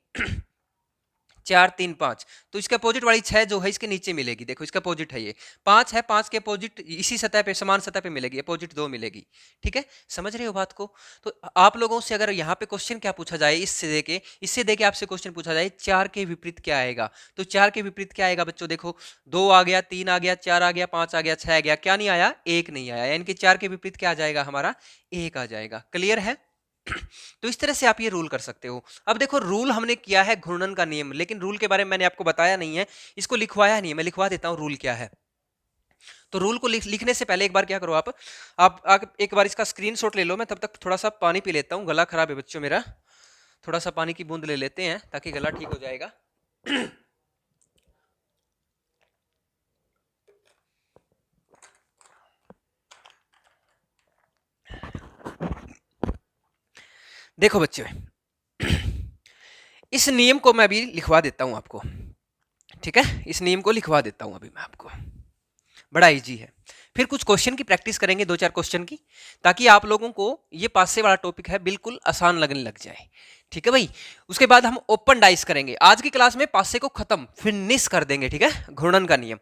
4 3 5, तो इसके अपोजिट वाली 6 जो है इसके नीचे मिलेगी। देखो इसका अपोजिट है ये 5 है, 5 के अपोजिट इसी सतह पे समान सतह पे मिलेगी, अपोजिट 2 मिलेगी। ठीक है, समझ रहे हो बात को। तो आप लोगों से अगर यहाँ पे क्वेश्चन क्या पूछा जाए, इससे देके आपसे क्वेश्चन पूछा जाए 4 के विपरीत क्या आएगा, तो 4 के विपरीत क्या आएगा बच्चों, देखो 2 आ गया, 3 आ गया, 4 आ गया, 5 आ गया, 6 आ गया, क्या नहीं आया 1 नहीं आया, यानी कि 4 के विपरीत क्या आ जाएगा हमारा 1 आ जाएगा। क्लियर है। तो इस तरह से आप ये रूल कर सकते हो। अब देखो रूल हमने किया है घूर्णन का नियम, लेकिन रूल के बारे में मैंने आपको बताया नहीं है, इसको लिखवाया नहीं है, मैं लिखवा देता हूं रूल क्या है। तो रूल को लिखने से पहले एक बार क्या करो आप एक बार इसका स्क्रीनशॉट ले लो। मैं तब तक थोड़ा सा पानी पी लेता हूँ, गला खराब है बच्चों मेरा, थोड़ा सा पानी की बूंद ले लेते हैं ताकि गला ठीक हो जाएगा। देखो बच्चे, इस नियम को मैं अभी लिखवा देता हूं आपको। ठीक है, इस नियम को लिखवा देता हूं अभी मैं आपको, बड़ा इजी है। फिर कुछ क्वेश्चन की प्रैक्टिस करेंगे, 2-4 क्वेश्चन की, ताकि आप लोगों को ये पासे वाला टॉपिक है बिल्कुल आसान लगने लग जाए। ठीक है भाई, उसके बाद हम ओपन डाइस करेंगे। आज की क्लास में पासे को खत्म फिनिश कर देंगे। ठीक है, घूर्णन का नियम,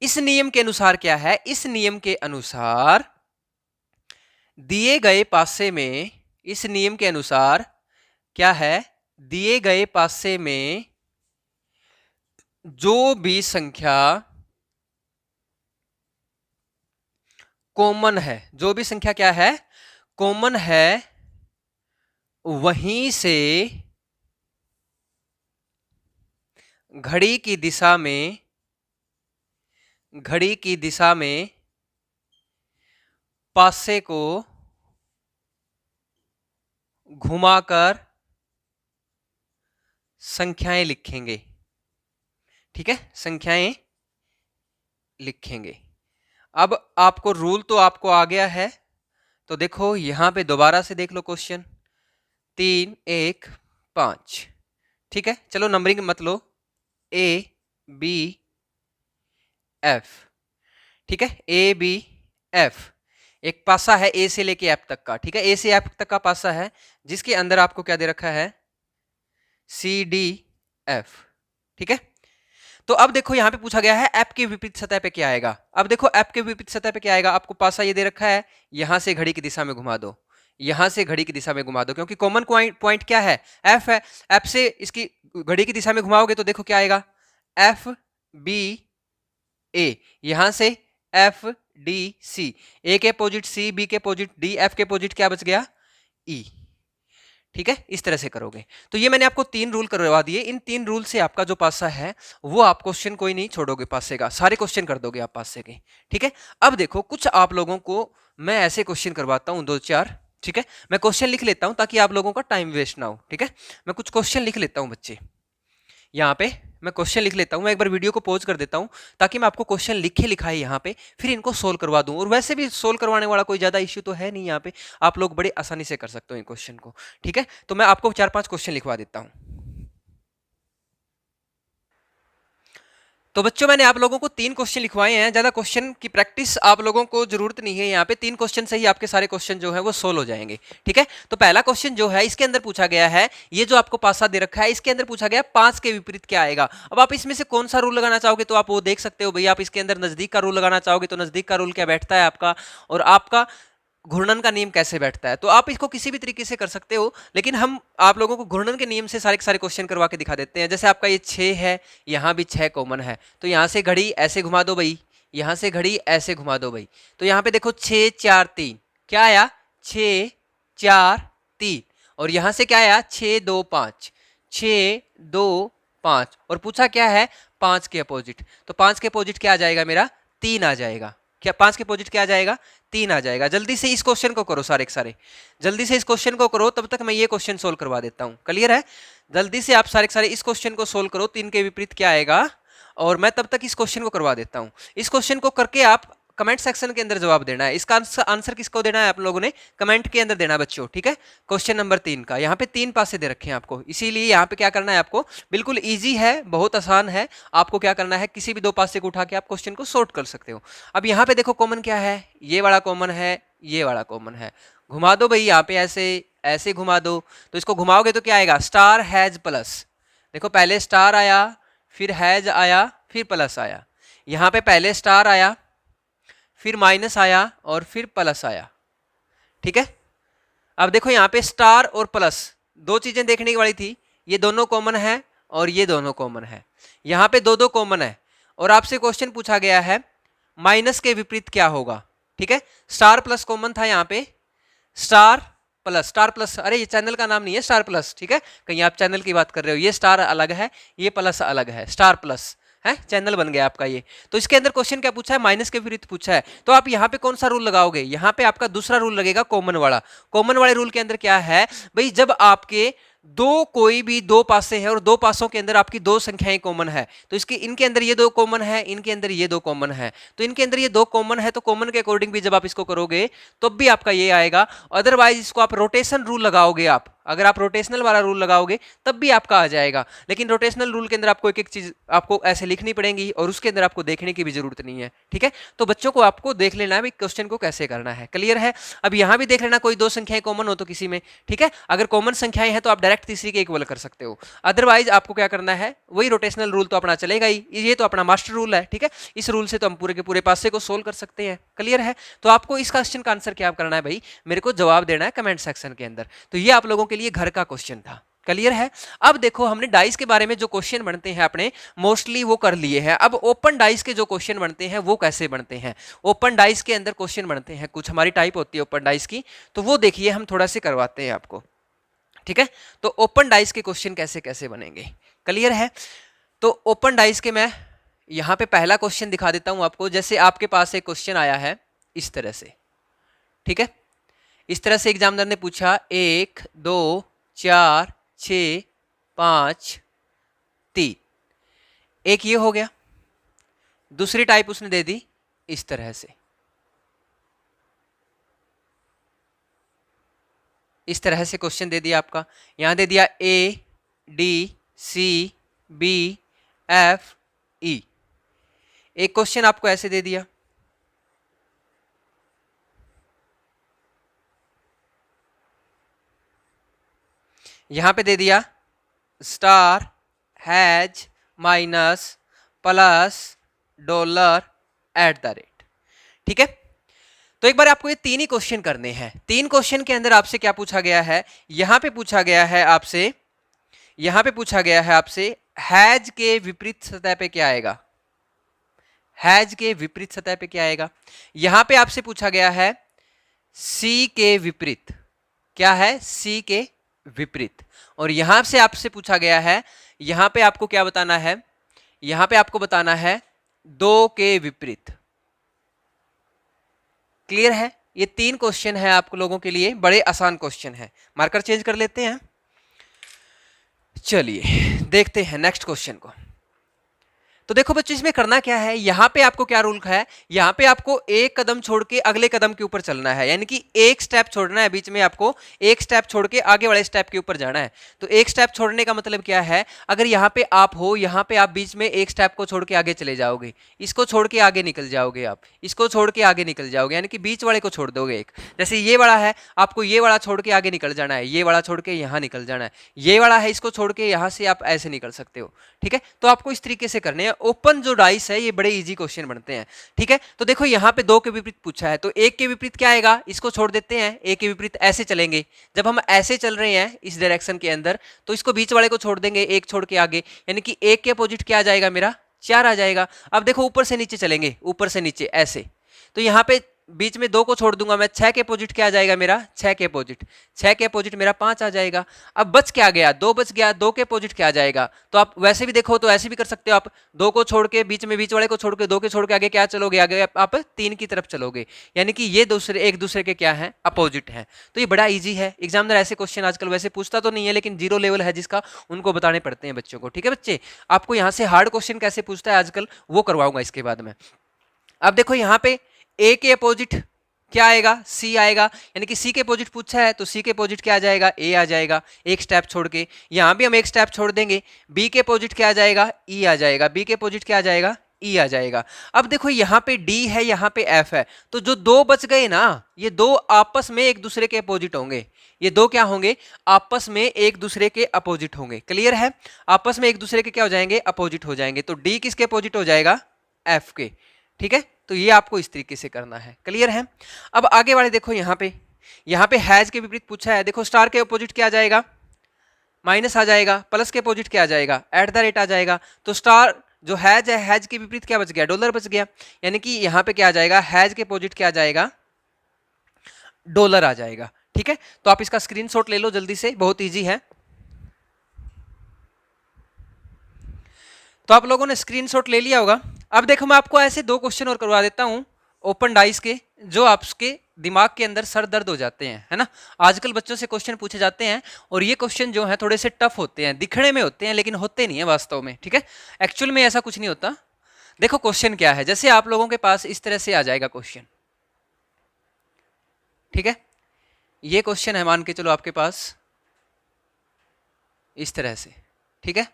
इस नियम के अनुसार क्या है, इस नियम के अनुसार दिए गए पासे में, इस नियम के अनुसार क्या है, दिए गए पासे में जो भी संख्या कॉमन है, जो भी संख्या क्या है कॉमन है, वहीं से घड़ी की दिशा में, घड़ी की दिशा में पासे को घुमाकर संख्याएं लिखेंगे। ठीक है, संख्याएं लिखेंगे। अब आपको रूल तो आपको आ गया है, तो देखो यहां पे दोबारा से देख लो क्वेश्चन 3 1 5। ठीक है, चलो नंबरिंग मत लो, A B F। ठीक है, A B F एक पासा है A से लेके F तक का। ठीक है, A से F तक का पासा है जिसके अंदर आपको क्या दे रखा है C D F। ठीक है, तो अब देखो यहां पे पूछा गया है F के विपरीत सतह पे क्या आएगा। अब देखो F के विपरीत सतह पे क्या आएगा, आपको पासा ये दे रखा है, यहां से घड़ी की दिशा में घुमा दो, यहां से घड़ी की दिशा में घुमा दो, क्योंकि कॉमन पॉइंट क्या है F है। F से इसकी घड़ी की दिशा में घुमाओगे तो देखो क्या आएगा F B A, यहां से F D C, A के अपोजिट C, B के अपोजिट D, F के अपोजिट क्या बच गया E। ठीक है, इस तरह से करोगे। तो ये मैंने आपको 3 रूल करवा दिए, इन 3 रूल से आपका जो पासा है वो आप क्वेश्चन कोई नहीं छोड़ोगे, पासे का सारे क्वेश्चन कर दोगे आप पासे के। ठीक है, अब देखो कुछ आप लोगों को मैं ऐसे क्वेश्चन करवाता हूं 2-4। ठीक है, मैं क्वेश्चन लिख लेता हूं ताकि आप लोगों का टाइम वेस्ट ना हो। ठीक है, मैं कुछ क्वेश्चन लिख लेता हूं बच्चे, यहाँ पे मैं क्वेश्चन लिख लेता हूं। मैं एक बार वीडियो को पॉज कर देता हूं ताकि मैं आपको क्वेश्चन लिखे लिखाए यहाँ पे फिर इनको सोल्व करवा दूं। और वैसे भी सोल्व करवाने वाला कोई ज्यादा इश्यू तो है नहीं, यहाँ पे आप लोग बड़े आसानी से कर सकते हो इन क्वेश्चन को। ठीक है, तो मैं आपको 4-5 क्वेश्चन लिखवा देता हूं। तो बच्चों मैंने आप लोगों को 3 क्वेश्चन लिखवाए हैं, ज्यादा क्वेश्चन की प्रैक्टिस आप लोगों को जरूरत नहीं है। यहाँ पे 3 क्वेश्चन से ही आपके सारे क्वेश्चन जो है वो सोल्व हो जाएंगे। ठीक है, तो पहला क्वेश्चन जो है इसके अंदर पूछा गया है, ये जो आपको पासा दे रखा है इसके अंदर पूछा गया 5 के विपरीत क्या आएगा। अब आप इसमें से कौन सा रूल लगाना चाहोगे तो आप वो देख सकते हो भाई। आप इसके अंदर नजदीक का रूल लगाना चाहोगे तो नजदीक का रूल क्या बैठता है आपका, और आपका घूर्णन का नियम कैसे बैठता है। तो आप इसको किसी भी तरीके से कर सकते हो, लेकिन हम आप लोगों को घूर्णन के नियम से सारे के सारे क्वेश्चन करवा के दिखा देते हैं। जैसे आपका ये 6 है, यहाँ भी 6 कॉमन है, तो यहाँ से घड़ी ऐसे घुमा दो भाई, यहाँ से घड़ी ऐसे घुमा दो भाई। तो यहाँ पे देखो 6 4 3 क्या आया 6 4 3, और यहाँ से क्या आया 6 2 5, 6 2 5, और पूछा क्या है 5 के अपोजिट, तो 5 के अपोजिट क्या आ जाएगा मेरा 3 आ जाएगा। क्या 5 के अपोजिट क्या आ जाएगा 3 आ जाएगा। जल्दी से इस क्वेश्चन को करो सारे के सारे, जल्दी से इस क्वेश्चन को करो, तब तक मैं ये क्वेश्चन सोल्व करवा देता हूं। क्लियर है? जल्दी से आप सारे के सारे इस क्वेश्चन को सोल्व करो, 3 के विपरीत क्या आएगा, और मैं तब तक इस क्वेश्चन को करवा देता हूं। इस क्वेश्चन को करके आप कमेंट सेक्शन के अंदर जवाब देना है। इसका आंसर किसको देना है आप लोगों ने कमेंट के अंदर देना बच्चों, ठीक है। क्वेश्चन नंबर 3 का यहाँ पे 3 पासे दे रखे हैं आपको, इसीलिए यहाँ पे क्या करना है आपको, बिल्कुल इजी है, बहुत आसान है। आपको क्या करना है, किसी भी 2 पासे को उठा के आप क्वेश्चन को सॉर्ट कर सकते हो। अब यहाँ पे देखो कॉमन क्या है, ये वाला कॉमन है, ये वाला कॉमन है। घुमा दो भाई यहाँ पे, ऐसे ऐसे घुमा दो, तो इसको घुमाओगे तो क्या आएगा स्टार हैज प्लस। देखो पहले स्टार आया, फिर हैज आया, फिर प्लस आया। यहाँ पे पहले स्टार आया, फिर माइनस आया, और फिर प्लस आया, ठीक है। अब देखो यहाँ पे स्टार और प्लस 2 चीजें देखने की वाली थी, ये दोनों कॉमन है और ये दोनों कॉमन है। यहाँ पे 2 कॉमन है, और आपसे क्वेश्चन पूछा गया है माइनस के विपरीत क्या होगा, ठीक है। स्टार प्लस कॉमन था यहाँ पे, स्टार प्लस, अरे ये चैनल का नाम नहीं है स्टार प्लस, ठीक है, कहीं आप चैनल की बात कर रहे हो। ये स्टार अलग है, ये प्लस अलग है, स्टार प्लस है, चैनल बन गया आपका ये। तो इसके अंदर क्वेश्चन क्या पूछा है, माइनस के विपरीत पूछा है, तो आप यहाँ पे कौन सा रूल लगाओगे, यहाँ पे आपका दूसरा रूल लगेगा कॉमन वाला। कॉमन वाले रूल के अंदर क्या है भाई, जब आपके कोई भी 2 पासे हैं और 2 पासों के अंदर आपकी 2 संख्याएं कॉमन है, तो इसके इनके अंदर ये 2 कॉमन है, इनके अंदर ये 2 कॉमन है, तो इनके अंदर ये 2 कॉमन है, तो कॉमन के अकॉर्डिंग भी जब आप इसको करोगे तब भी आपका ये आएगा। अदरवाइज इसको आप रोटेशन रूल लगाओगे, आप अगर आप रोटेशनल वाला रूल लगाओगे तब भी आपका आ जाएगा। लेकिन रोटेशनल रूल के अंदर आपको एक एक चीज आपको ऐसे लिखनी पड़ेगी, और उसके अंदर आपको देखने की भी जरूरत नहीं है, ठीक है। तो बच्चों को आपको देख लेना है क्वेश्चन को कैसे करना है। क्लियर है? अब यहाँ भी देख लेना कोई 2 संख्याएं कॉमन हो तो किसी में, ठीक है। अगर कॉमन संख्याएं हैं तो आप डायरेक्ट तीसरी के इक्वल कर सकते हो। अदरवाइज आपको क्या करना है, वही रोटेशनल रूल तो अपना चलेगा ही, ये तो अपना मास्टर रूल है, ठीक है। इस रूल से तो हम पूरे के पूरे पासे को सोल्व कर सकते हैं। क्लियर है? तो आपको इस क्वेश्चन का आंसर क्या करना है भाई, मेरे को जवाब देना है कमेंट सेक्शन के अंदर। तो ये आप लोगों के लिए घर का क्वेश्चन था। क्लियर है? अब देखो हमने डाइस के बारे में जो क्वेश्चन बनते हैं अपने मोस्टली वो कर लिए हैं। अब ओपन डाइस के जो क्वेश्चन बनते हैं वो कैसे बनते हैं, ओपन डाइस के अंदर क्वेश्चन बनते हैं, कुछ हमारी टाइप होती है ओपन डाइस की, तो वो देखिए हम थोड़ा से करवाते हैं आपको, ठीक है। तो ओपन डाइस के क्वेश्चन कैसे कैसे बनेंगे, क्लियर है? तो ओपन डाइस के मैं यहां पे पहला क्वेश्चन दिखा देता हूं आपको। जैसे आपके पास एक क्वेश्चन आया है इस तरह से, ठीक है। इस तरह से एग्जामिनर ने पूछा 1 2 4 6 5 3, एक ये हो गया। दूसरी टाइप उसने दे दी इस तरह से, इस तरह से क्वेश्चन दे दिया आपका। यहां दे दिया A D C B F E। एक क्वेश्चन आपको ऐसे दे दिया, यहां पे दे दिया star has minus plus dollar at the rate, ठीक है। तो एक बार आपको ये 3 ही क्वेश्चन करने हैं। 3 क्वेश्चन के अंदर आपसे क्या पूछा गया है, यहां पे पूछा गया है आपसे, यहां पे पूछा गया है आपसे हैज के विपरीत सतह पे क्या आएगा, हैज के विपरीत सतह पे क्या आएगा। यहां पे आपसे पूछा गया है सी के विपरीत, क्या है सी के विपरीत, और यहां से आपसे पूछा गया है, यहां पे आपको क्या बताना है, यहां पे आपको बताना है 2 के विपरीत। क्लियर है? ये 3 क्वेश्चन है आप लोगों के लिए, बड़े आसान क्वेश्चन है। मार्कर चेंज कर लेते हैं, चलिए देखते हैं नेक्स्ट क्वेश्चन को। तो देखो बच्चों इसमें करना क्या है, यहां पे आपको क्या रूल है, यहां पे आपको एक कदम छोड़ के अगले कदम के ऊपर चलना है, यानी कि एक स्टेप छोड़ना है बीच में, आपको एक स्टेप छोड़ के आगे वाले स्टेप के ऊपर जाना है। तो एक स्टेप छोड़ने का मतलब क्या है, अगर यहां पे आप हो, यहां पे आप बीच में एक स्टेप को छोड़ के आगे चले जाओगे, इसको छोड़ के आगे निकल जाओगे, आप इसको छोड़ के आगे निकल जाओगे, यानी कि बीच वाले को छोड़ दोगे एक। जैसे ये वाला है, आपको ये वाला छोड़ के आगे निकल जाना है, ये वाला छोड़ के यहां निकल जाना है, ये वाला है इसको छोड़ के यहां से आप ऐसे निकल सकते हो, ठीक है। तो आपको इस तरीके से करने हैं। ओपन जो डाइस है ये बड़े इजी क्वेश्चन बनते हैं, ठीक है। तो देखो यहाँ पे 2 के विपरीत पूछा है, तो 1 के विपरीत क्या आएगा, इसको छोड़ देते हैं, 1 के विपरीत ऐसे चलेंगे। जब हम ऐसे चल रहे हैं इस डायरेक्शन के अंदर, तो इसको बीच वाले को छोड़ देंगे, 1 छोड़ के आगे, यानी कि 1 के अपोजिट क्या आ जाएगा मेरा 4 आ जाएगा। अब देखो ऊपर से नीचे चलेंगे, ऊपर से नीचे ऐसे, तो यहाँ पे बीच में 2 को छोड़ दूंगा मैं, 6 के अपोजिट क्या आ जाएगा मेरा, 6 के अपोजिट, 6 के अपोजिट मेरा 5 आ जाएगा। अब बच क्या गया, 2 बच गया, 2 के अपोजिट क्या आ जाएगा। तो आप वैसे भी देखो तो ऐसे भी कर सकते हो आप, 2 को छोड़ के बीच में बीच वाले को छोड़ के 2 के छोड़ के आगे क्या चलोगे, आगे आप 3 की तरफ चलोगे, यानी कि ये दूसरे एक दूसरे के क्या है, अपोजिट है। तो ये बड़ा ईजी है, एग्जामिनर ऐसे क्वेश्चन आजकल वैसे पूछता तो नहीं है, लेकिन जीरो लेवल है जिसका, उनको बताने पड़ते हैं बच्चों को। ठीक है बच्चे, आपको यहाँ से हार्ड क्वेश्चन कैसे पूछता है आजकल वो करवाऊंगा इसके बाद में। अब देखो यहाँ पे ए के अपोजिट क्या आएगा, सी आएगा, यानी कि सी के अपोजिट पूछा है तो सी के अपोजिट क्या आ जाएगा, ए आ जाएगा, एक स्टेप छोड़ के। यहाँ भी हम एक स्टेप छोड़ देंगे, बी के अपोजिट क्या आ जाएगा, ई आ जाएगा, बी के अपोजिट क्या आ जाएगा, ई आ जाएगा। अब देखो यहाँ पे डी है, यहाँ पे एफ है, तो जो 2 बच गए ना, ये 2 आपस में एक दूसरे के अपोजिट होंगे, ये 2 क्या होंगे, आपस में एक दूसरे के अपोजिट होंगे। क्लियर है, आपस में एक दूसरे के क्या हो जाएंगे, अपोजिट हो जाएंगे। तो डी किसके अपोजिट हो जाएगा, एफ के। ठीक है, तो ये आपको इस तरीके से करना है। क्लियर है, अब आगे वाले देखो, यहाँ पे हैज के विपरीत पूछा है। देखो स्टार के अपोजिट क्या आ जाएगा, माइनस आ जाएगा, प्लस के अपोजिट क्या आ जाएगा, एट द रेट आ जाएगा। तो स्टार जो हैज है, हैज के विपरीत क्या बच गया, डॉलर बच गया, यानी कि यहाँ पे क्या आ जाएगा, हैज के अपोजिट क्या आ जाएगा, डॉलर आ जाएगा। ठीक है, तो आप इसका स्क्रीनशॉट ले लो जल्दी से, बहुत ईजी है। तो आप लोगों ने स्क्रीनशॉट ले लिया होगा। अब देखो मैं आपको ऐसे 2 क्वेश्चन और करवा देता हूं ओपन डाइस के, जो आपके दिमाग के अंदर सर दर्द हो जाते हैं, है ना। आजकल बच्चों से क्वेश्चन पूछे जाते हैं और ये क्वेश्चन जो है थोड़े से टफ होते हैं, दिखने में होते हैं लेकिन होते नहीं है वास्तव में। ठीक है, एक्चुअल में ऐसा कुछ नहीं होता। देखो क्वेश्चन क्या है, जैसे आप लोगों के पास इस तरह से आ जाएगा क्वेश्चन। ठीक है, ये क्वेश्चन है, मान के चलो आपके पास इस तरह से। ठीक है,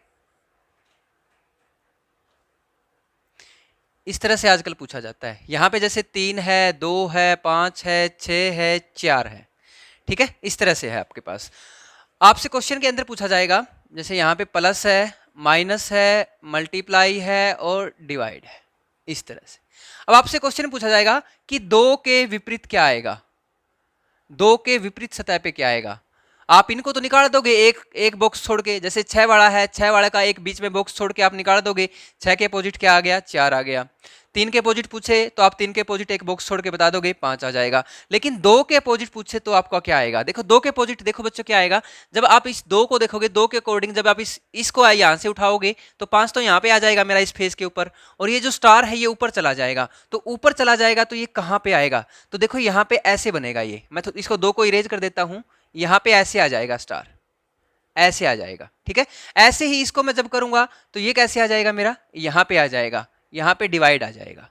इस तरह से आजकल पूछा जाता है। यहाँ पे जैसे 3 है, 2 है, 5 है, 6 है, 4 है। ठीक है, इस तरह से है आपके पास। आपसे क्वेश्चन के अंदर पूछा जाएगा, जैसे यहाँ पे प्लस है, माइनस है, मल्टीप्लाई है और डिवाइड है, इस तरह से। अब आपसे क्वेश्चन पूछा जाएगा कि 2 के विपरीत क्या आएगा, 2 के विपरीत सतह पे क्या आएगा। आप इनको तो निकाल दोगे, एक एक बॉक्स छोड़ के, जैसे 6 वाला है, 6 वाले का एक बीच में बॉक्स छोड़ के आप निकाल दोगे। 6 के अपोजिट क्या आ गया, 4 आ गया। 3 के अपोजिट पूछे तो आप 3 के अपोजिट एक बॉक्स छोड़ के बता दोगे, 5 आ जाएगा। लेकिन 2 के अपोजिट पूछे तो आपका क्या आएगा, देखो 2 के अपोजिट, देखो बच्चों क्या आएगा, जब आप इस 2 को देखोगे, 2 के अकॉर्डिंग जब आप इसको यहाँ से उठाओगे तो 5 तो यहाँ पे आ जाएगा मेरा, इस फेस के ऊपर, और ये जो स्टार है ये ऊपर चला जाएगा। तो ऊपर चला जाएगा तो ये कहाँ पे आएगा, तो देखो यहाँ पे ऐसे बनेगा ये, मैं तो इसको 2 को इरेज कर देता हूँ, यहाँ पे ऐसे आ जाएगा स्टार, ऐसे आ जाएगा। ठीक है, ऐसे ही इसको मैं जब करूंगा तो ये कैसे आ जाएगा मेरा, यहां पे आ जाएगा, यहां पे डिवाइड आ जाएगा।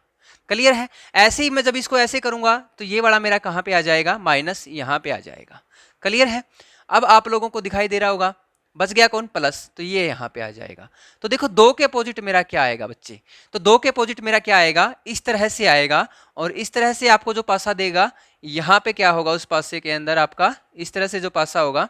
क्लियर है, ऐसे ही मैं जब इसको ऐसे करूंगा तो ये वाला मेरा कहां पे आ जाएगा, माइनस यहां पे आ जाएगा। क्लियर है, अब आप लोगों को दिखाई दे रहा होगा, बच गया कौन, प्लस, तो ये यहां पे आ जाएगा। तो देखो 2 के अपोजिट मेरा क्या आएगा बच्चे, तो 2 के अपोजिट मेरा क्या आएगा, इस तरह से आएगा, और इस तरह से आपको जो पासा देगा, यहां पे क्या होगा, उस पासे के अंदर आपका इस तरह से जो पासा होगा,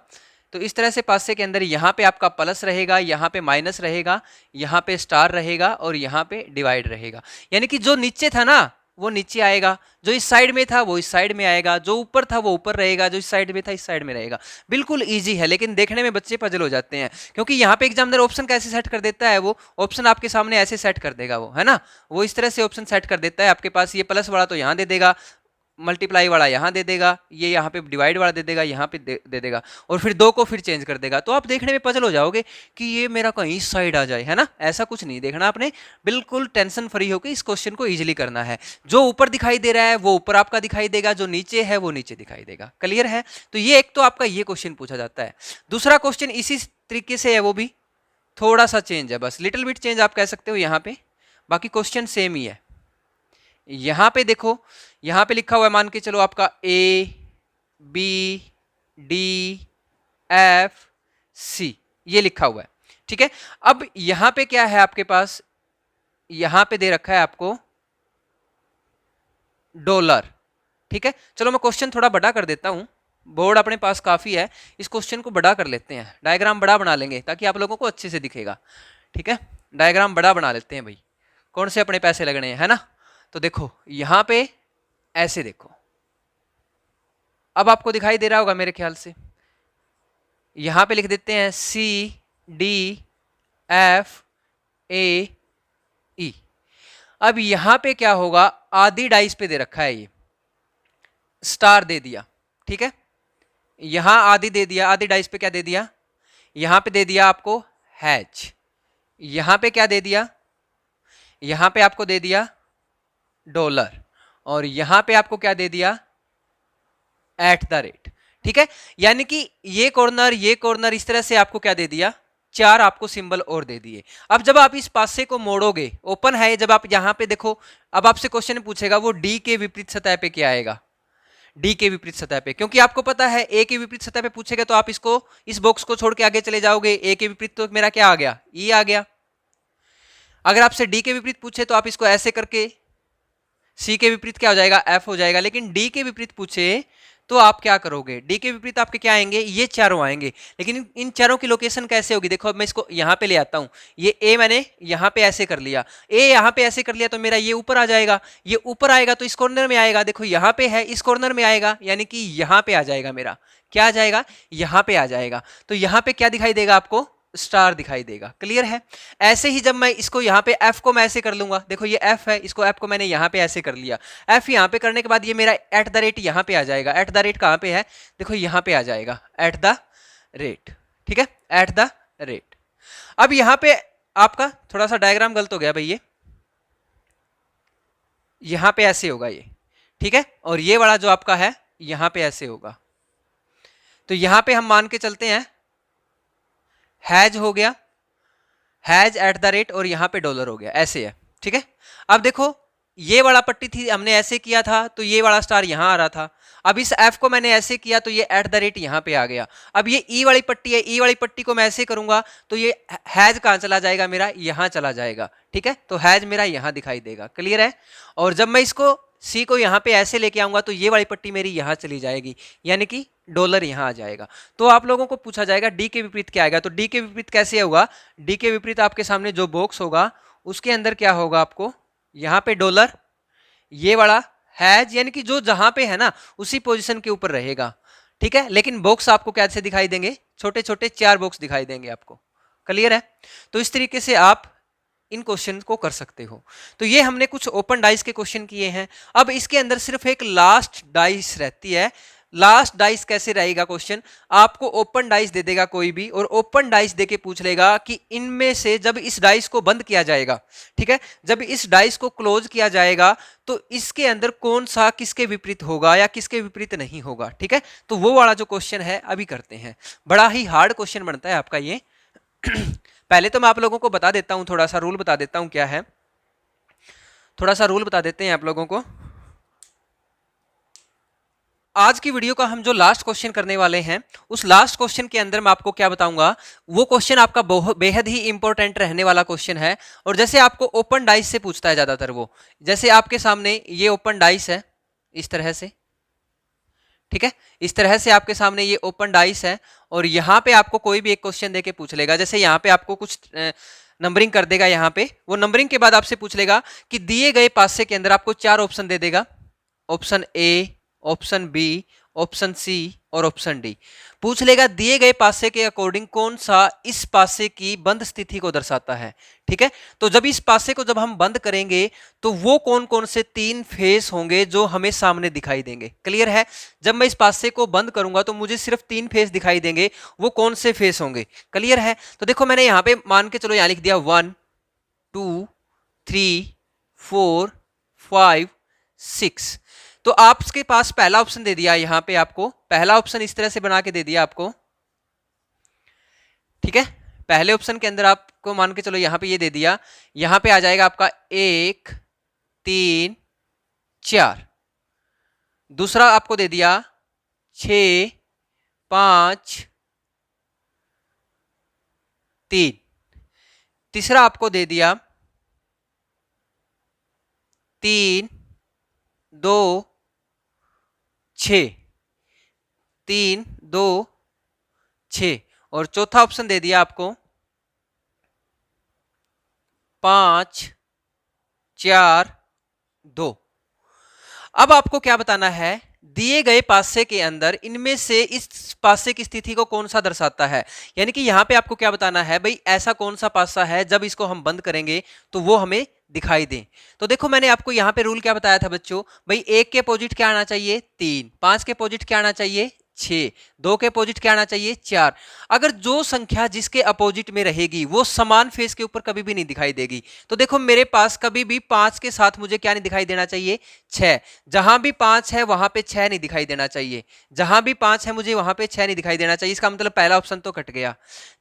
तो इस तरह से पासे के अंदर यहाँ पे आपका प्लस रहेगा, यहाँ पे माइनस रहेगा, यहाँ पे स्टार रहेगा और यहाँ पे डिवाइड रहेगा। यानी कि जो नीचे था ना वो नीचे आएगा, जो इस साइड में था वो इस साइड में आएगा, जो ऊपर था वो ऊपर रहेगा, जो इस साइड में था इस साइड में रहेगा। बिल्कुल इजी है, लेकिन देखने में बच्चे पजल हो जाते हैं, क्योंकि यहाँ पे एग्जामिनर ऑप्शन कैसे सेट कर देता है, वो ऑप्शन आपके सामने ऐसे सेट कर देगा वो, है ना, वो इस तरह से ऑप्शन सेट कर देता है आपके पास, ये प्लस वाला तो यहाँ दे देगा, मल्टीप्लाई वाला यहाँ दे देगा, ये यहाँ पे डिवाइड वाला दे देगा, यहाँ पे दे देगा, और फिर 2 को फिर चेंज कर देगा। तो आप देखने में पजल हो जाओगे कि ये मेरा कहीं इस साइड आ जाए, है ना, ऐसा कुछ नहीं देखना आपने, बिल्कुल टेंशन फ्री होकर इस क्वेश्चन को इजीली करना है। जो ऊपर दिखाई दे रहा है वो ऊपर आपका दिखाई देगा, जो नीचे है वो नीचे दिखाई देगा। क्लियर है, तो ये एक तो आपका ये क्वेश्चन पूछा जाता है। दूसरा क्वेश्चन इसी तरीके से है, वो भी थोड़ा सा चेंज है, बस लिटिल बिट चेंज आप कह सकते हो यहाँ पे, बाकी क्वेश्चन सेम ही है। यहां पे देखो, यहां पे लिखा हुआ है, मान के चलो आपका A B D F C, ये लिखा हुआ है। ठीक है, अब यहां पे क्या है आपके पास, यहां पे दे रखा है आपको डॉलर। ठीक है, चलो मैं क्वेश्चन थोड़ा बड़ा कर देता हूं, बोर्ड अपने पास काफी है, इस क्वेश्चन को बड़ा कर लेते हैं, डायग्राम बड़ा बना लेंगे ताकि आप लोगों को अच्छे से दिखेगा। ठीक है, डायग्राम बड़ा बना लेते हैं भाई, कौन से अपने पैसे लगने हैं, है ना। तो देखो यहां पे ऐसे देखो, अब आपको दिखाई दे रहा होगा मेरे ख्याल से, यहां पे लिख देते हैं सी डी एफ ए ई। अब यहां पे क्या होगा, आधी डाइस पे दे रखा है ये, स्टार दे दिया, ठीक है। यहां आधी दे दिया, आधी डाइस पे क्या दे दिया, यहां पे दे दिया आपको हैज, यहां पे क्या दे दिया, यहां पे आपको दे दिया डॉलर, और यहां पे आपको क्या दे दिया, एट द रेट, ठीक है। यानी कि ये कॉर्नर इस तरह से आपको क्या दे दिया, चार आपको सिंबल और दे दिए। अब जब आप इस पासे को मोड़ोगे, ओपन है, जब आप यहां पे देखो, अब आपसे क्वेश्चन पूछेगा वो डी के विपरीत सतह पे क्या आएगा, डी के विपरीत सतह पे, क्योंकि आपको पता है ए के विपरीत सतह पे पूछेगा तो आप इसको, इस बॉक्स को छोड़ के आगे चले जाओगे, ए के विपरीत तो मेरा क्या आ गया, ई आ गया। अगर आपसे डी के विपरीत पूछे तो आप इसको ऐसे करके, सी के विपरीत क्या हो जाएगा, एफ हो जाएगा। लेकिन डी के विपरीत पूछे तो आप क्या करोगे, डी के विपरीत आपके क्या आएंगे, ये चारों आएंगे। लेकिन इन चारों की लोकेशन कैसे होगी, देखो अब मैं इसको यहां पे ले आता हूं, ये ए मैंने यहां पे ऐसे कर लिया, ए यहां पे ऐसे कर लिया तो मेरा ये ऊपर आ जाएगा, ये ऊपर आएगा तो इस कॉर्नर में आएगा, देखो यहां पे है, इस कॉर्नर में आएगा, यानी कि यहां पे आ जाएगा मेरा, क्या आ जाएगा, यहां पे आ जाएगा। तो यहां पे क्या दिखाई देगा आपको, स्टार दिखाई देगा। क्लियर है। ऐसे ही जब मैं इसको यहाँ पे एफ को मैं ऐसे कर लूंगा, देखो ये एफ है, इसको एफ को मैंने यहाँ पे ऐसे कर लिया, एफ यहाँ पे करने के बाद ये मेरा एट द रेट यहाँ पे आ जाएगा। एट द रेट कहाँ पे है, देखो यहाँ पे आ जाएगा, एट द रेट, ठीक है, एट द रेट। अब यहाँ पे आपका थोड़ा सा डायग्राम गलत हो गया भाई, ये यहाँ पे ऐसे होगा ये, ठीक है, और ये वाला जो आपका है यहाँ पे ऐसे होगा। तो यहाँ पे हम मान के चलते हैं हैज हो गया, हैज एट द रेट, और यहां पे डॉलर हो गया, ऐसे है, ठीक है। अब देखो ये वाला पट्टी थी, हमने ऐसे किया था तो ये वाला स्टार यहां आ रहा था। अब इस एफ को मैंने ऐसे किया तो ये एट द रेट यहां पे आ गया। अब ये ई वाली पट्टी है, ई वाली पट्टी को मैं ऐसे करूंगा तो ये हैज कहां चला जाएगा, मेरा यहां चला जाएगा, ठीक है। तो हैज मेरा यहां दिखाई देगा। क्लियर है। और जब मैं इसको सी को यहां पे ऐसे लेके आऊंगा तो ये वाली पट्टी मेरी यहां चली जाएगी, यानी कि डॉलर यहां आ जाएगा। तो आप लोगों को पूछा जाएगा डी के विपरीत क्या आएगा, तो डी के विपरीत कैसे होगा, डी के विपरीत आपके सामने जो बॉक्स होगा उसके अंदर क्या होगा, आपको यहां पे डॉलर, ये वाला हैज, यानी कि जो जहां पे है ना उसी पोजीशन के ऊपर रहेगा, ठीक है। लेकिन बॉक्स आपको कैसे दिखाई देंगे, छोटे छोटे चार बॉक्स दिखाई देंगे आपको। क्लियर है। तो इस तरीके से आप इन क्वेश्चन को कर सकते हो। तो ये हमने कुछ ओपन डाइस के क्वेश्चन किए हैं। अब इसके अंदर सिर्फ एक लास्ट डाइस रहती है। लास्ट डाइस कैसे रहेगा क्वेश्चन, आपको ओपन डाइस दे देगा कोई भी, और ओपन डाइस देके पूछ लेगा कि इनमें से जब इस डाइस को बंद किया जाएगा, ठीक है, जब इस डाइस को क्लोज किया जाएगा तो इसके अंदर कौन सा किसके विपरीत होगा या किसके विपरीत नहीं होगा, ठीक है। तो वो वाला जो क्वेश्चन है अभी करते हैं। बड़ा ही हार्ड क्वेश्चन बनता है आपका ये। पहले तो मैं आप लोगों को बता देता हूं, थोड़ा सा रूल बता देता हूं क्या है, थोड़ा सा रूल बता देते हैं आप लोगों को। आज की वीडियो का हम जो लास्ट क्वेश्चन करने वाले हैं, उस लास्ट क्वेश्चन के अंदर मैं आपको क्या बताऊंगा, वो क्वेश्चन आपका बेहद ही इंपॉर्टेंट रहने वाला क्वेश्चन है। और जैसे आपको ओपन डाइस से पूछता है ज्यादातर, वो जैसे आपके सामने ये ओपन डाइस है इस तरह से, ठीक है, इस तरह से आपके सामने ये ओपन डाइस है, और यहां पे आपको कोई भी एक क्वेश्चन देके पूछ लेगा। जैसे यहाँ पे आपको कुछ नंबरिंग कर देगा, यहाँ पे वो नंबरिंग के बाद आपसे पूछ लेगा कि दिए गए पासे के अंदर आपको चार ऑप्शन दे देगा, option A, option B, option C और ऑप्शन डी। पूछ लेगा दिए गए पासे के अकॉर्डिंग कौन सा इस पासे की बंद स्थिति को दर्शाता है, ठीक है। तो जब इस पासे को जब हम बंद करेंगे तो वो कौन कौन से तीन फेस होंगे जो हमें सामने दिखाई देंगे। क्लियर है। जब मैं इस पासे को बंद करूंगा तो मुझे सिर्फ तीन फेस दिखाई देंगे, वो कौन से फेस होंगे। क्लियर है। तो देखो मैंने यहां पे मान के चलो यहां लिख दिया 1 2 3 4 5 6। तो आपके पास पहला ऑप्शन दे दिया, यहां पे आपको पहला ऑप्शन इस तरह से बना के दे दिया आपको, ठीक है। पहले ऑप्शन के अंदर आपको मान के चलो यहां पे ये दे दिया, यहां पे आ जाएगा आपका 1 3 4। दूसरा आपको दे दिया 6 5 3। तीसरा आपको दे दिया 3 2 6, 3 2 6। और चौथा ऑप्शन दे दिया आपको 5 4 2। अब आपको क्या बताना है, दिए गए पासे के अंदर इनमें से इस पासे की स्थिति को कौन सा दर्शाता है। यानी कि यहां पे आपको क्या बताना है भाई, ऐसा कौन सा पासा है जब इसको हम बंद करेंगे तो वो हमें दिखाई दे। तो देखो मैंने आपको यहां पे रूल क्या बताया था बच्चों, भाई 1 के अपोजिट क्या आना चाहिए 3, 5 के अपोजिट क्या आना चाहिए 6, 2 के अपोजिट क्या आना चाहिए 4। अगर जो संख्या जिसके अपोजिट में रहेगी वो समान फेस के ऊपर कभी भी नहीं दिखाई देगी। तो देखो मेरे पास कभी भी 5 के साथ मुझे क्या नहीं दिखाई देना चाहिए 6, जहां भी 5 है वहां पे 6 नहीं दिखाई देना चाहिए, जहां भी 5 है मुझे वहां पे 6 नहीं दिखाई देना चाहिए। इसका मतलब पहला ऑप्शन तो कट गया।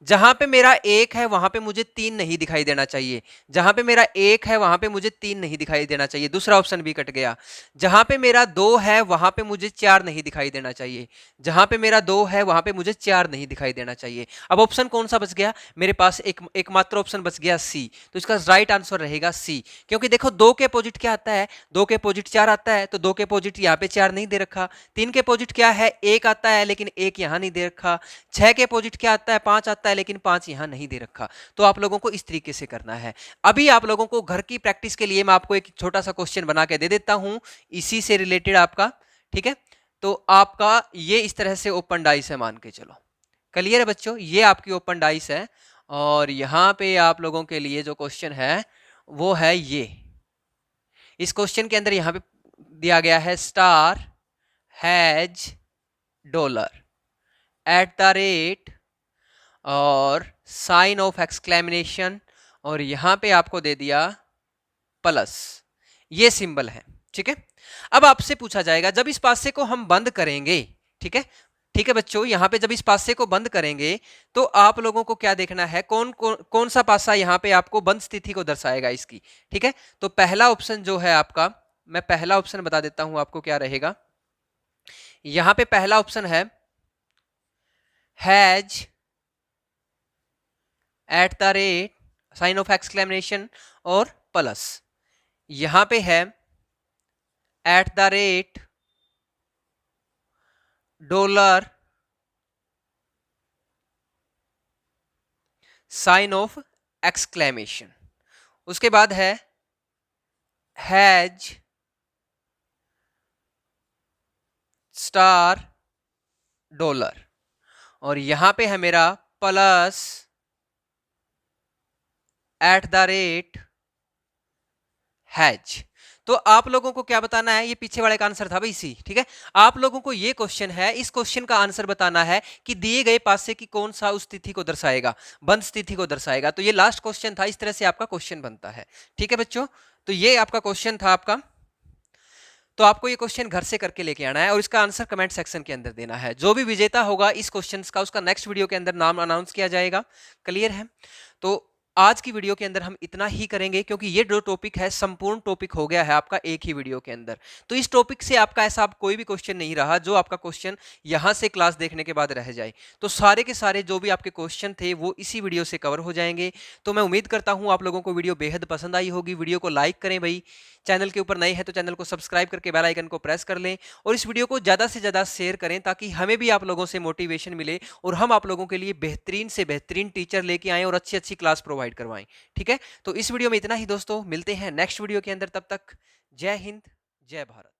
जहां पे मेरा 1 है वहां पे मुझे 3 नहीं दिखाई देना चाहिए, जहां पे मेरा 1 है वहां पे मुझे 3 नहीं दिखाई देना चाहिए, दूसरा ऑप्शन भी कट गया। जहां पे मेरा 2 है वहां पे मुझे 4 नहीं दिखाई देना चाहिए, जहां पे मेरा 2 है वहां पे मुझे 4 नहीं दिखाई देना चाहिए। अब ऑप्शन कौन सा बच गया मेरे पास, एकमात्र ऑप्शन बच गया सी। तो इसका राइट आंसर रहेगा सी, क्योंकि देखो 2 के अपोजिट क्या आता है, 2 के अपोजिट 4 आता है, तो 2 के अपोजिट यहाँ पे 4 नहीं दे रखा। 3 के अपोजिट क्या है 1 आता है, लेकिन 1 यहाँ नहीं दे रखा। 6 के अपोजिट क्या आता है 5 आता है, लेकिन 5 यहाँ नहीं दे रखा। तो आप लोगों को इस तरीके से करना है। अभी आप लोगों को घर की प्रैक्टिस के लिए मैं आपको एक छोटा सा क्वेश्चन बना के दे देता हूं इसी से रिलेटेड आपका, ठीक है। तो आपका ये इस तरह से ओपन डाइस है, मान के चलो। क्लियर है बच्चों, ये आपकी ओपन डाइस है और यहां पे आप लोगों के लिए जो क्वेश्चन है वो है ये। इस क्वेश्चन के अंदर यहां पे दिया गया है star has dollar at the rate और साइन ऑफ एक्सक्लेमिनेशन, और यहां पे आपको दे दिया प्लस, ये सिंबल है, ठीक है। अब आपसे पूछा जाएगा जब इस पासे को हम बंद करेंगे, ठीक है, ठीक है बच्चों, यहां पे जब इस पासे को बंद करेंगे तो आप लोगों को क्या देखना है, कौन सा पासा यहां पे आपको बंद स्थिति को दर्शाएगा इसकी, ठीक है। तो पहला ऑप्शन जो है आपका, मैं पहला ऑप्शन बता देता हूं आपको क्या रहेगा। यहां पे पहला ऑप्शन है has at the rate sign of exclamation और प्लस, यहां पे है at the rate dollar sign of exclamation, उसके बाद है हैज स्टार डॉलर, और यहां पे है मेरा plus eight the rate has. तो आप लोगों को क्या बताना है, ये पीछे वाले का आंसर था भाई सी, ठीक है। आप लोगों को ये क्वेश्चन है, इस क्वेश्चन का आंसर बताना है कि दिए गए पासे की कौन सा उस स्थिति को दर्शाएगा, बंद स्थिति को दर्शाएगा। तो ये लास्ट क्वेश्चन था, इस तरह से आपका क्वेश्चन बनता है, ठीक है बच्चों। तो ये आपका क्वेश्चन था आपका। तो आपको ये क्वेश्चन घर से करके लेके आना है और इसका आंसर कमेंट सेक्शन के अंदर देना है। जो भी विजेता होगा इस क्वेश्चन का, उसका नेक्स्ट वीडियो के अंदर नाम अनाउंस किया जाएगा। क्लियर है। तो आज की वीडियो के अंदर हम इतना ही करेंगे, क्योंकि ये जो टॉपिक है संपूर्ण टॉपिक हो गया है आपका एक ही वीडियो के अंदर। तो इस टॉपिक से आपका ऐसा कोई भी क्वेश्चन नहीं रहा जो आपका क्वेश्चन यहां से क्लास देखने के बाद रह जाए। तो सारे के सारे जो भी आपके क्वेश्चन थे वो इसी वीडियो से कवर हो जाएंगे। तो मैं उम्मीद करता हूं आप लोगों को वीडियो बेहद पसंद आई होगी। वीडियो को लाइक करें भाई, चैनल के ऊपर नए हैं तो चैनल को सब्सक्राइब करके बेल आइकन को प्रेस कर लें और इस वीडियो को ज़्यादा से ज़्यादा शेयर करें, ताकि हमें भी आप लोगों से मोटिवेशन मिले और हम आप लोगों के लिए बेहतरीन से बेहतरीन टीचर लेके आएँ और अच्छी अच्छी क्लास प्रोवाइड करवाएं। ठीक है, तो इस वीडियो में इतना ही दोस्तों, मिलते हैं नेक्स्ट वीडियो के अंदर। तब तक जय हिंद, जय भारत।